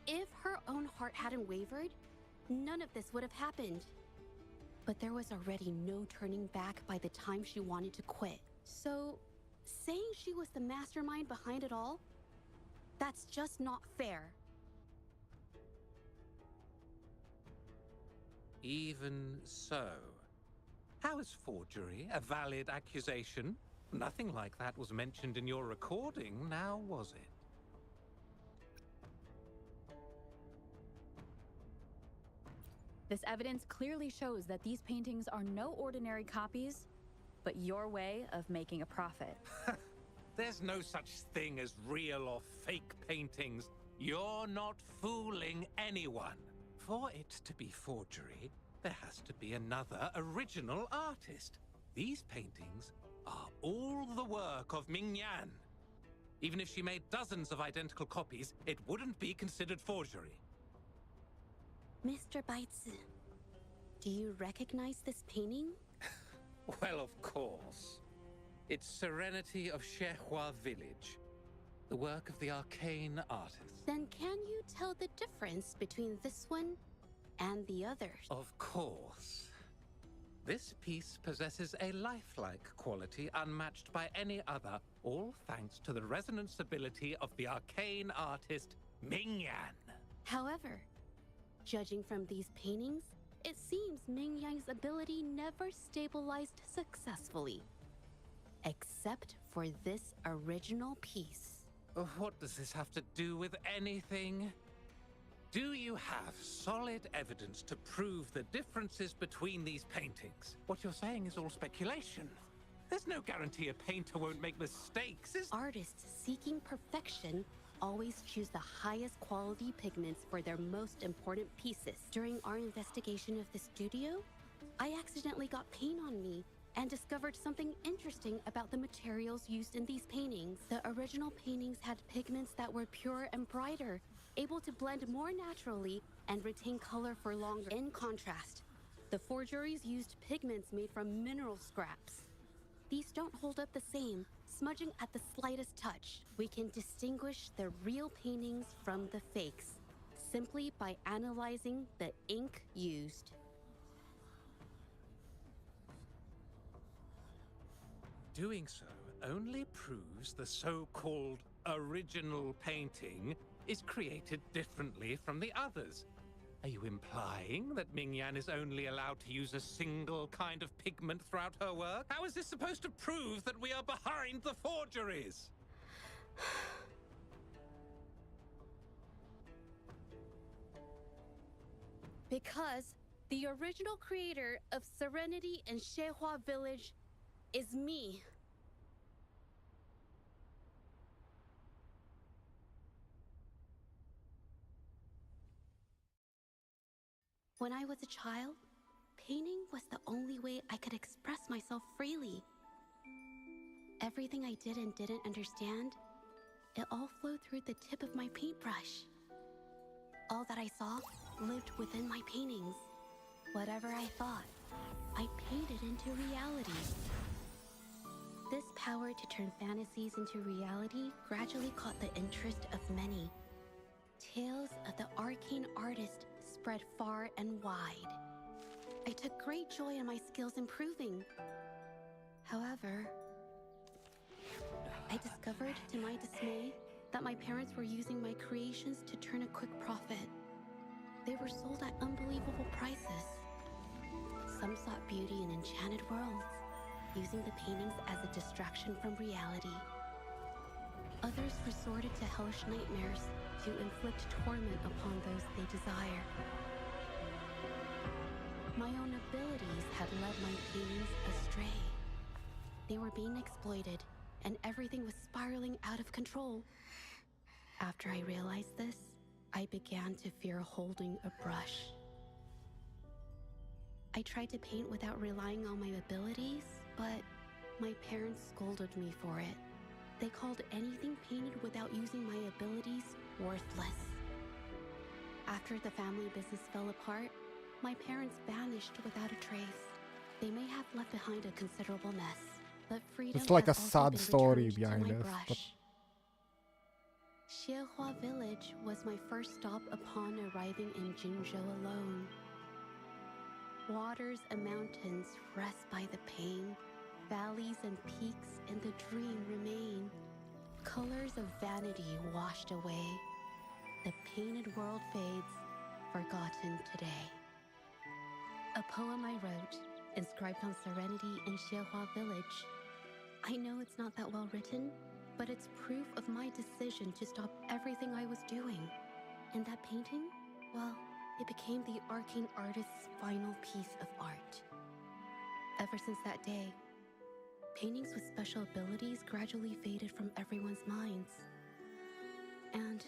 if her own heart hadn't wavered, none of this would have happened. But there was already no turning back by the time she wanted to quit. So, saying she was the mastermind behind it all, that's just not fair. Even so, how is forgery a valid accusation? Nothing like that was mentioned in your recording, now was it? This evidence clearly shows that these paintings are no ordinary copies, but your way of making a profit. There's no such thing as real or fake paintings. You're not fooling anyone. For it to be forgery, there has to be another original artist. These paintings are all the work of Mingyan. Even if she made dozens of identical copies, it wouldn't be considered forgery. Mr. Baitsu, do you recognize this painting? Well, of course. It's Serenity of Shehua Village, the work of the arcane artist. Then can you tell the difference between this one and the others? Of course. This piece possesses a lifelike quality unmatched by any other, all thanks to the resonance ability of the arcane artist Mingyan. However, judging from these paintings, it seems Ming Yang's ability never stabilized successfully. Except for this original piece. What does this have to do with anything? Do you have solid evidence to prove the differences between these paintings? What you're saying is all speculation. There's no guarantee a painter won't make mistakes, is there? Artists seeking perfection always choose the highest quality pigments for their most important pieces. During our investigation of the studio, I accidentally got paint on me and discovered something interesting about the materials used in these paintings. The original paintings had pigments that were pure and brighter, able to blend more naturally and retain color for longer. In contrast, the forgeries used pigments made from mineral scraps. These don't hold up the same, smudging at the slightest touch. We can distinguish the real paintings from the fakes simply by analyzing the ink used. Doing so only proves the so-called original painting is created differently from the others. Are you implying that Ming Yan is only allowed to use a single kind of pigment throughout her work? How is this supposed to prove that we are behind the forgeries? Because the original creator of Serenity and Shehua Village is me. When I was a child, painting was the only way I could express myself freely. Everything I did and didn't understand, it all flowed through the tip of my paintbrush. All that I saw lived within my paintings. Whatever I thought, I painted into reality. This power to turn fantasies into reality gradually caught the interest of many. Tales of the arcane artist spread far and wide. I took great joy in my skills improving. However, I discovered to my dismay that my parents were using my creations to turn a quick profit. They were sold at unbelievable prices. Some sought beauty in enchanted worlds, using the paintings as a distraction from reality. Others resorted to hellish nightmares to inflict torment upon those they desire. My own abilities had led my paintings astray. They were being exploited, and everything was spiraling out of control. After I realized this, I began to fear holding a brush. I tried to paint without relying on my abilities, but my parents scolded me for it. They called anything painted without using my abilities worthless. After the family business fell apart, my parents vanished without a trace. They may have left behind a considerable mess, but freedom It's like a has also sad been story returned to behind my this. brush. But Xiehua Village was my first stop upon arriving in Jinzhou alone. Waters and mountains rest by the pain. Valleys and peaks in the dream remain. Colors of vanity washed away. The painted world fades, forgotten today. A poem I wrote, inscribed on Serenity in Xiehua Village. I know it's not that well written, but it's proof of my decision to stop everything I was doing. And that painting, well, it became the arcane artist's final piece of art. Ever since that day, paintings with special abilities gradually faded from everyone's minds. And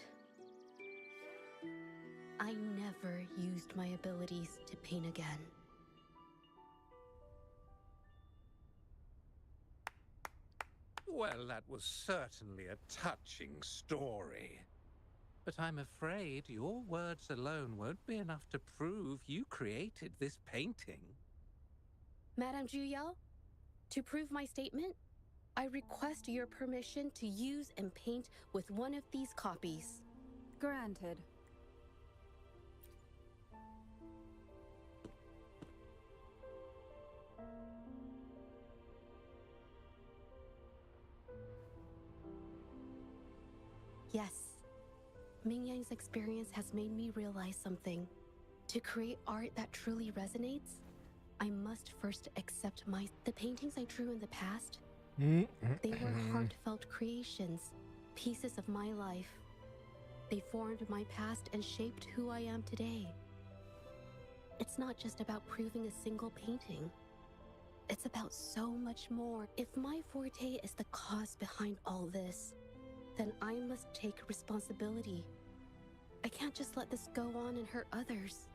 I never used my abilities to paint again. Well, that was certainly a touching story. But I'm afraid your words alone won't be enough to prove you created this painting. Madame Juyao, to prove my statement, I request your permission to use and paint with one of these copies. Granted. Yes, Ming Yang's experience has made me realize something. To create art that truly resonates, I must first accept the paintings I drew in the past. They were heartfelt creations, pieces of my life. They formed my past and shaped who I am today. It's not just about proving a single painting. It's about so much more. If my forte is the cause behind all this, then I must take responsibility. I can't just let this go on and hurt others.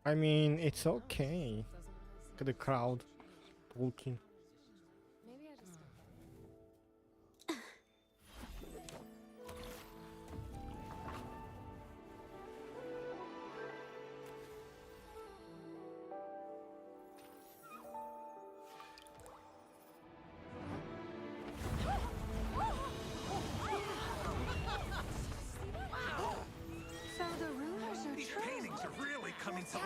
I mean, it's okay. Look at the crowd talking. Maybe I just So the rumors are These true. paintings are really coming to life.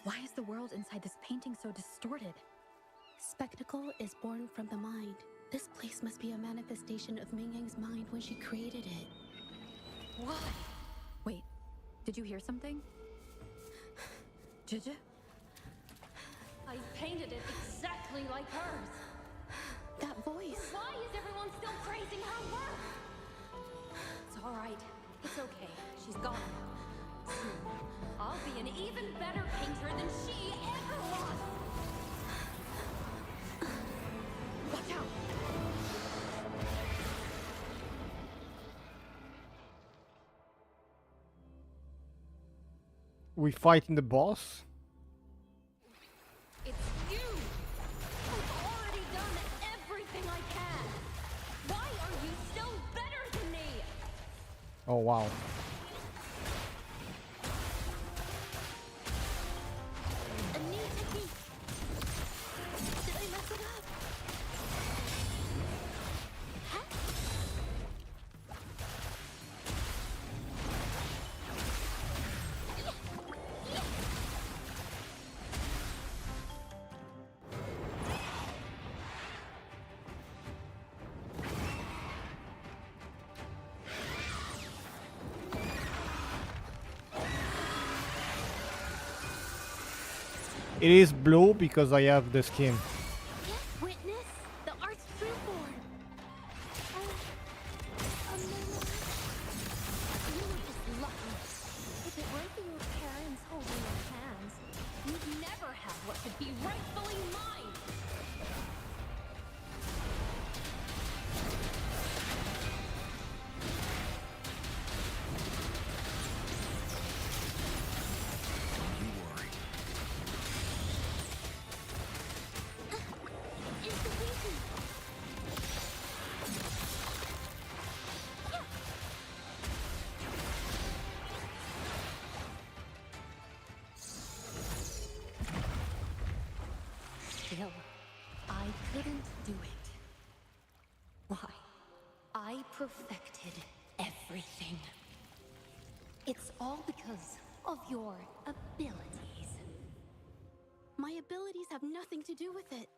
Why is the world inside this painting so distorted? Spectacle is born from the mind. This place must be a manifestation of Ming Yang's mind when she created it. Why? Wait, did you hear something? Did you? I painted it exactly like hers. That voice. Why is everyone still praising her work? It's all right. It's okay. She's gone now. Soon, I'll be an even better painter than she ever was. Watch out! We fighting the boss? It's you! I've already done everything I can! Why are you still better than me? Oh wow. A new technique! Did I mess it up? It is blue because I have the skin. Witness the art's true form. You were just lucky. If it weren't for your parents holding your hands, you'd never have what should be rightfully mine. Still, I couldn't do it. Why? I perfected everything. It's all because of your abilities. My abilities have nothing to do with it.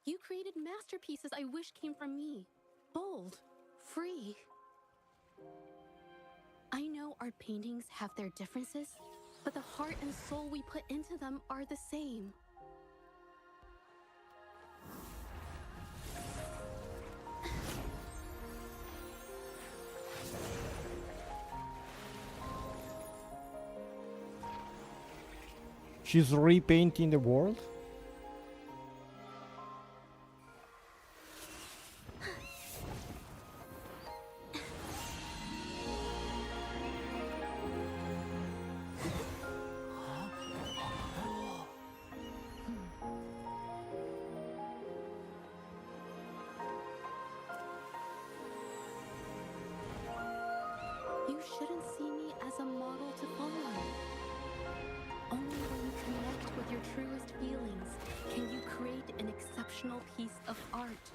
You created masterpieces I wish came from me. Bold, free. I know art paintings have their differences, but the heart and soul we put into them are the same. She's repainting the world? You shouldn't see me as a model to follow. Only when you connect with your truest feelings can you create an exceptional piece of art.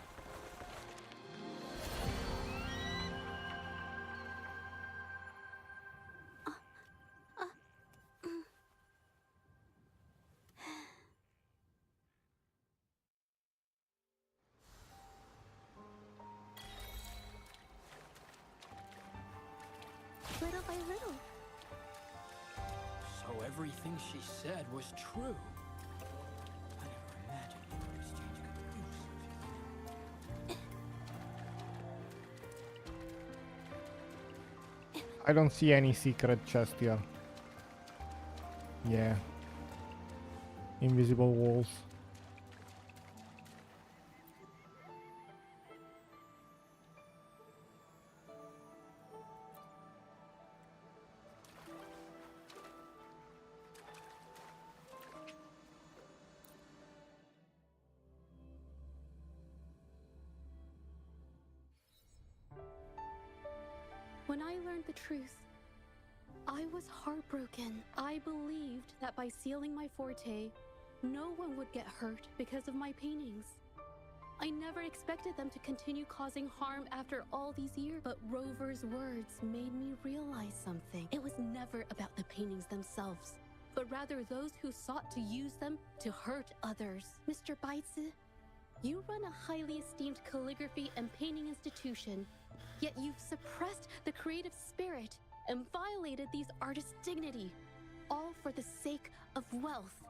everything she said was true. I never imagined the art exchange could do such a thing. I don't see any secret chest here. Yeah. Invisible walls. When I learned the truth, I was heartbroken. I believed that by sealing my forte, no one would get hurt because of my paintings. I never expected them to continue causing harm after all these years. But Rover's words made me realize something. It was never about the paintings themselves, but rather those who sought to use them to hurt others. Mr. Baitze, you run a highly esteemed calligraphy and painting institution, yet you've suppressed the creative spirit and violated these artists' dignity, all for the sake of wealth.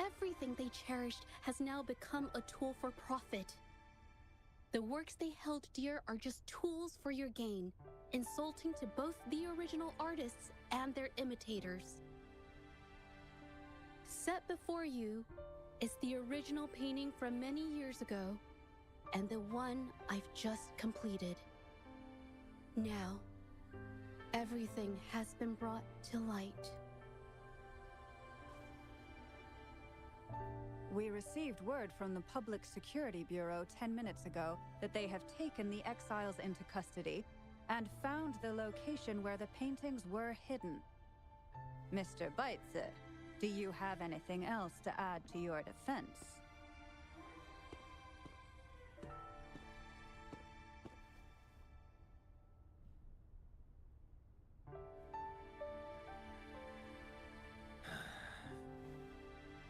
Everything they cherished has now become a tool for profit. The works they held dear are just tools for your gain, insulting to both the original artists and their imitators. Set before you is the original painting from many years ago, and the one I've just completed. Now, everything has been brought to light. We received word from the Public Security Bureau 10 minutes ago that they have taken the exiles into custody and found the location where the paintings were hidden. Mr. Baitze, do you have anything else to add to your defense?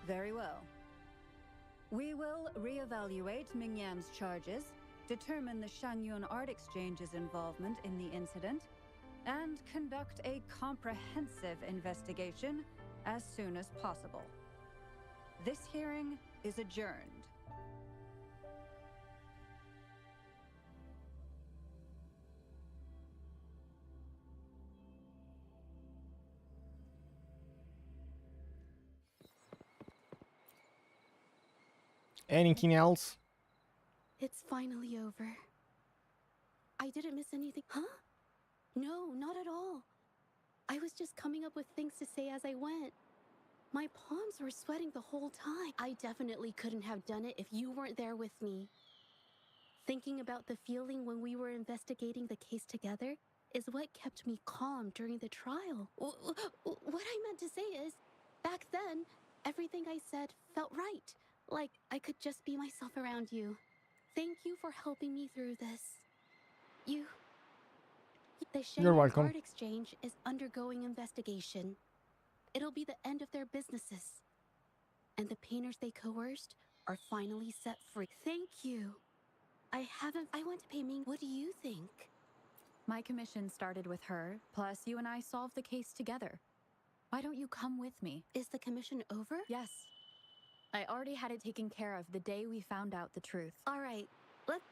Very well. We will reevaluate Mingyan's charges, determine the Shangyun Art Exchange's involvement in the incident, and conduct a comprehensive investigation as soon as possible. This hearing is adjourned. Anything else? It's finally over. I didn't miss anything. Huh? No, not at all. I was just coming up with things to say as I went. My palms were sweating the whole time. I definitely couldn't have done it if you weren't there with me. Thinking about the feeling when we were investigating the case together is what kept me calm during the trial. What I meant to say is, back then, everything I said felt right. Like I could just be myself around you. Thank you for helping me through this. The You're Shanghai welcome. Art Exchange is undergoing investigation. It'll be the end of their businesses. And the painters they coerced are finally set free. Thank you. I want to pay Ming. What do you think? My commission started with her, plus you and I solved the case together. Why don't you come with me? Is the commission over? Yes. I already had it taken care of the day we found out the truth. All right, let's...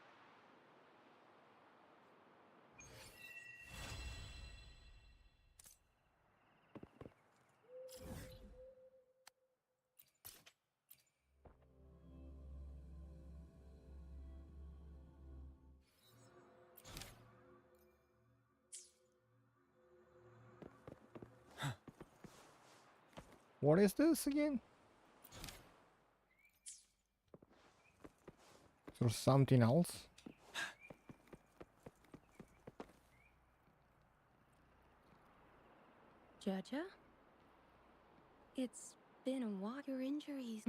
What is this again? Is there something else? Jaja? It's been a while. Your injuries.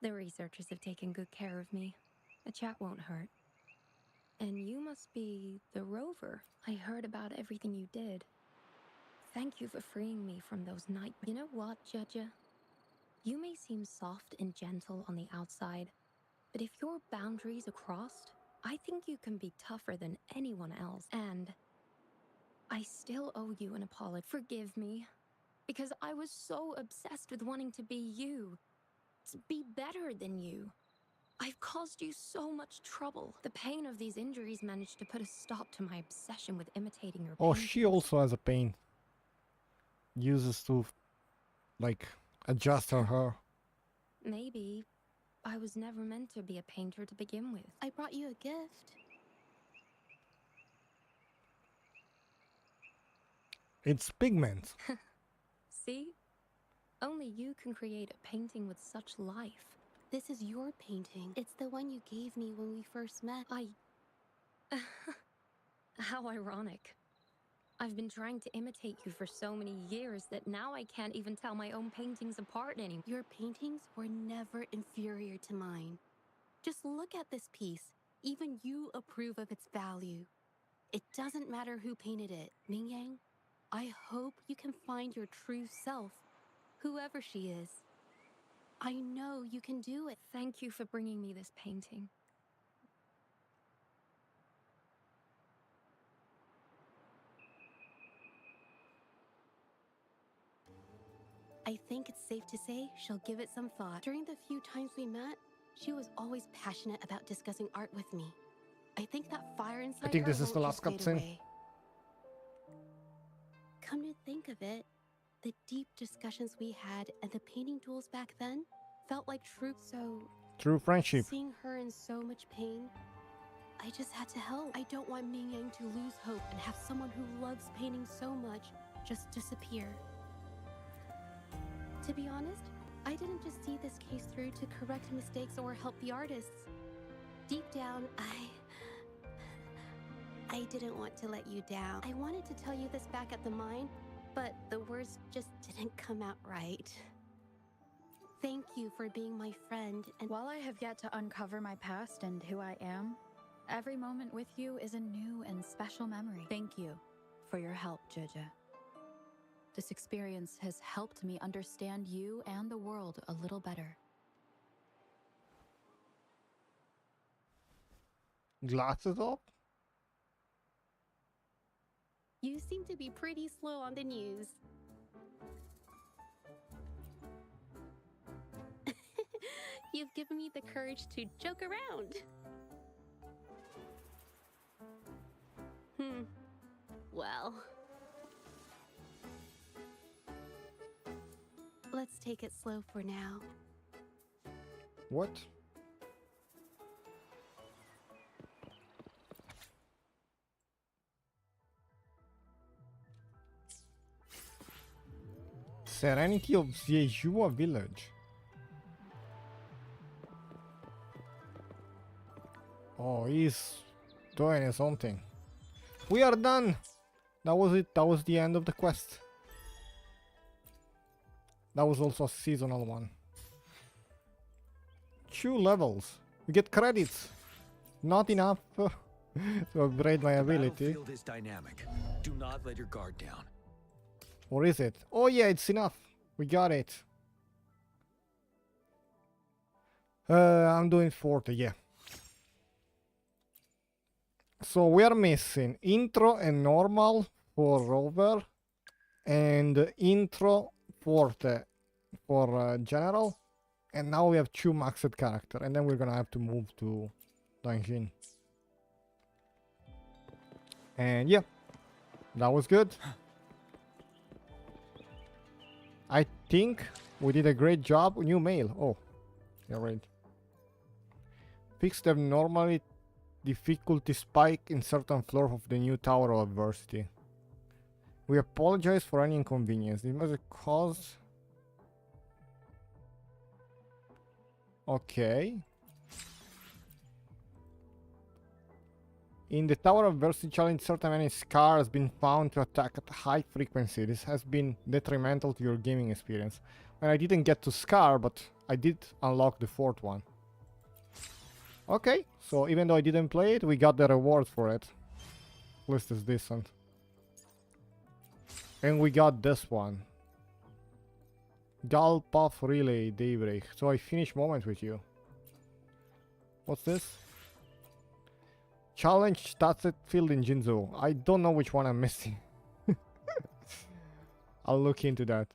The researchers have taken good care of me. A chat won't hurt. And you must be the Rover. I heard about everything you did. Thank you for freeing me from those nightmares. You know what, Jaja? You may seem soft and gentle on the outside, but if your boundaries are crossed, I think you can be tougher than anyone else. And I still owe you an apology. Forgive me. Because I was so obsessed with wanting to be you, to be better than you. I've caused you so much trouble. The pain of these injuries managed to put a stop to my obsession with imitating your Oh, paintings. she also has a pain. Uses to, like, adjust her hair. Maybe I was never meant to be a painter to begin with. I brought you a gift. It's pigment. See? Only you can create a painting with such life. This is your painting. It's the one you gave me when we first met. How ironic. I've been trying to imitate you for so many years that now I can't even tell my own paintings apart anymore. Your paintings were never inferior to mine. Just look at this piece. Even you approve of its value. It doesn't matter who painted it. Ming Yang, I hope you can find your true self, whoever she is. I know you can do it. Thank you for bringing me this painting. I think it's safe to say she'll give it some thought. During the few times we met, she was always passionate about discussing art with me. I think that fire inside I think her this is the won't last just fade cutscene. away. Come to think of it, the deep discussions we had and the painting duels back then felt like True friendship. Seeing her in so much pain, I just had to help. I don't want Ming Yang to lose hope and have someone who loves painting so much just disappear. To be honest, I didn't just see this case through to correct mistakes or help the artists. Deep down, I didn't want to let you down. I wanted to tell you this back at the mine, but the words just didn't come out right. Thank you for being my friend, and while I have yet to uncover my past and who I am, every moment with you is a new and special memory. Thank you for your help, Jojo. This experience has helped me understand you and the world a little better. Glasses up? you seem to be pretty slow on the news. You've given me the courage to joke around. Well, let's take it slow for now. What? Serenity of Ziejua village. Oh, he's doing something. We are done! That was it. That was the end of the quest. That was also a seasonal one. 2 levels. We get credits. Not enough to upgrade my ability. The battlefield is dynamic. Do not let your guard down. Or is it? Oh yeah, it's enough. We got it. I'm doing 40, yeah. So we are missing intro and normal for Rover and intro forte for general, and now we have 2 maxed character, and then we're gonna have to move to Dungeon. And yeah, that was good. I think we did a great job. New mail. Oh, yeah, right. Fixed the normally difficulty spike in certain floors of the new Tower of Adversity. We apologize for any inconvenience. This was a cause. Okay. In the Tower of Adversity challenge, certain many scar has been found to attack at high frequency. This has been detrimental to your gaming experience. And I didn't get to Scar, but I did unlock the 4th one. Okay, so even though I didn't play it, we got the reward for it. At least it's decent. And we got this one. Dull Puff Relay Daybreak. So I finish moment with you. What's this? Challenge stats at field in Jinzhou. I don't know which one I'm missing. I'll look into that.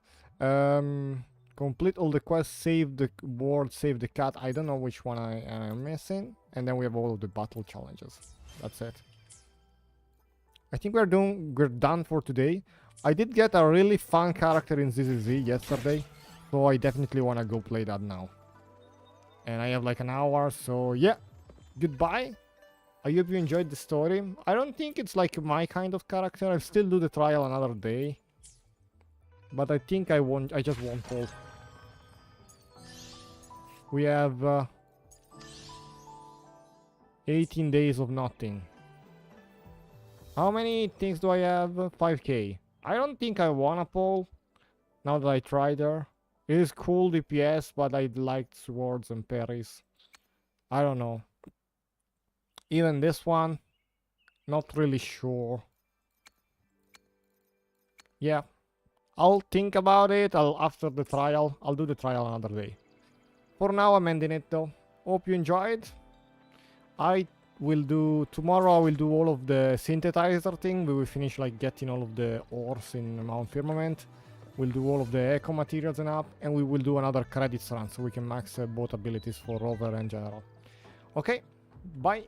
Complete all the quests, save the board, save the cat. I don't know which one I am missing. And then we have all of the battle challenges. That's it. I think we're done for today. I did get a really fun character in ZZZ yesterday, so I definitely want to go play that now. And I have like an hour, so yeah. Goodbye. I hope you enjoyed the story. I don't think it's like my kind of character. I'll still do the trial another day. But I think I just won't Paul. We have 18 days of nothing. How many things do I have? 5k. I don't think I wanna Paul. Now that I tried her. It is cool DPS, but I liked swords and parries. I don't know. Even this one, not really sure. Yeah, I'll think about it. After the trial. I'll do the trial another day. For now, I'm ending it though. Hope you enjoyed. Tomorrow I will do all of the synthesizer thing. We will finish like getting all of the ores in Mount Firmament. We'll do all of the echo materials and up, and we will do another credits run so we can max both abilities for Rover and General. Okay, bye.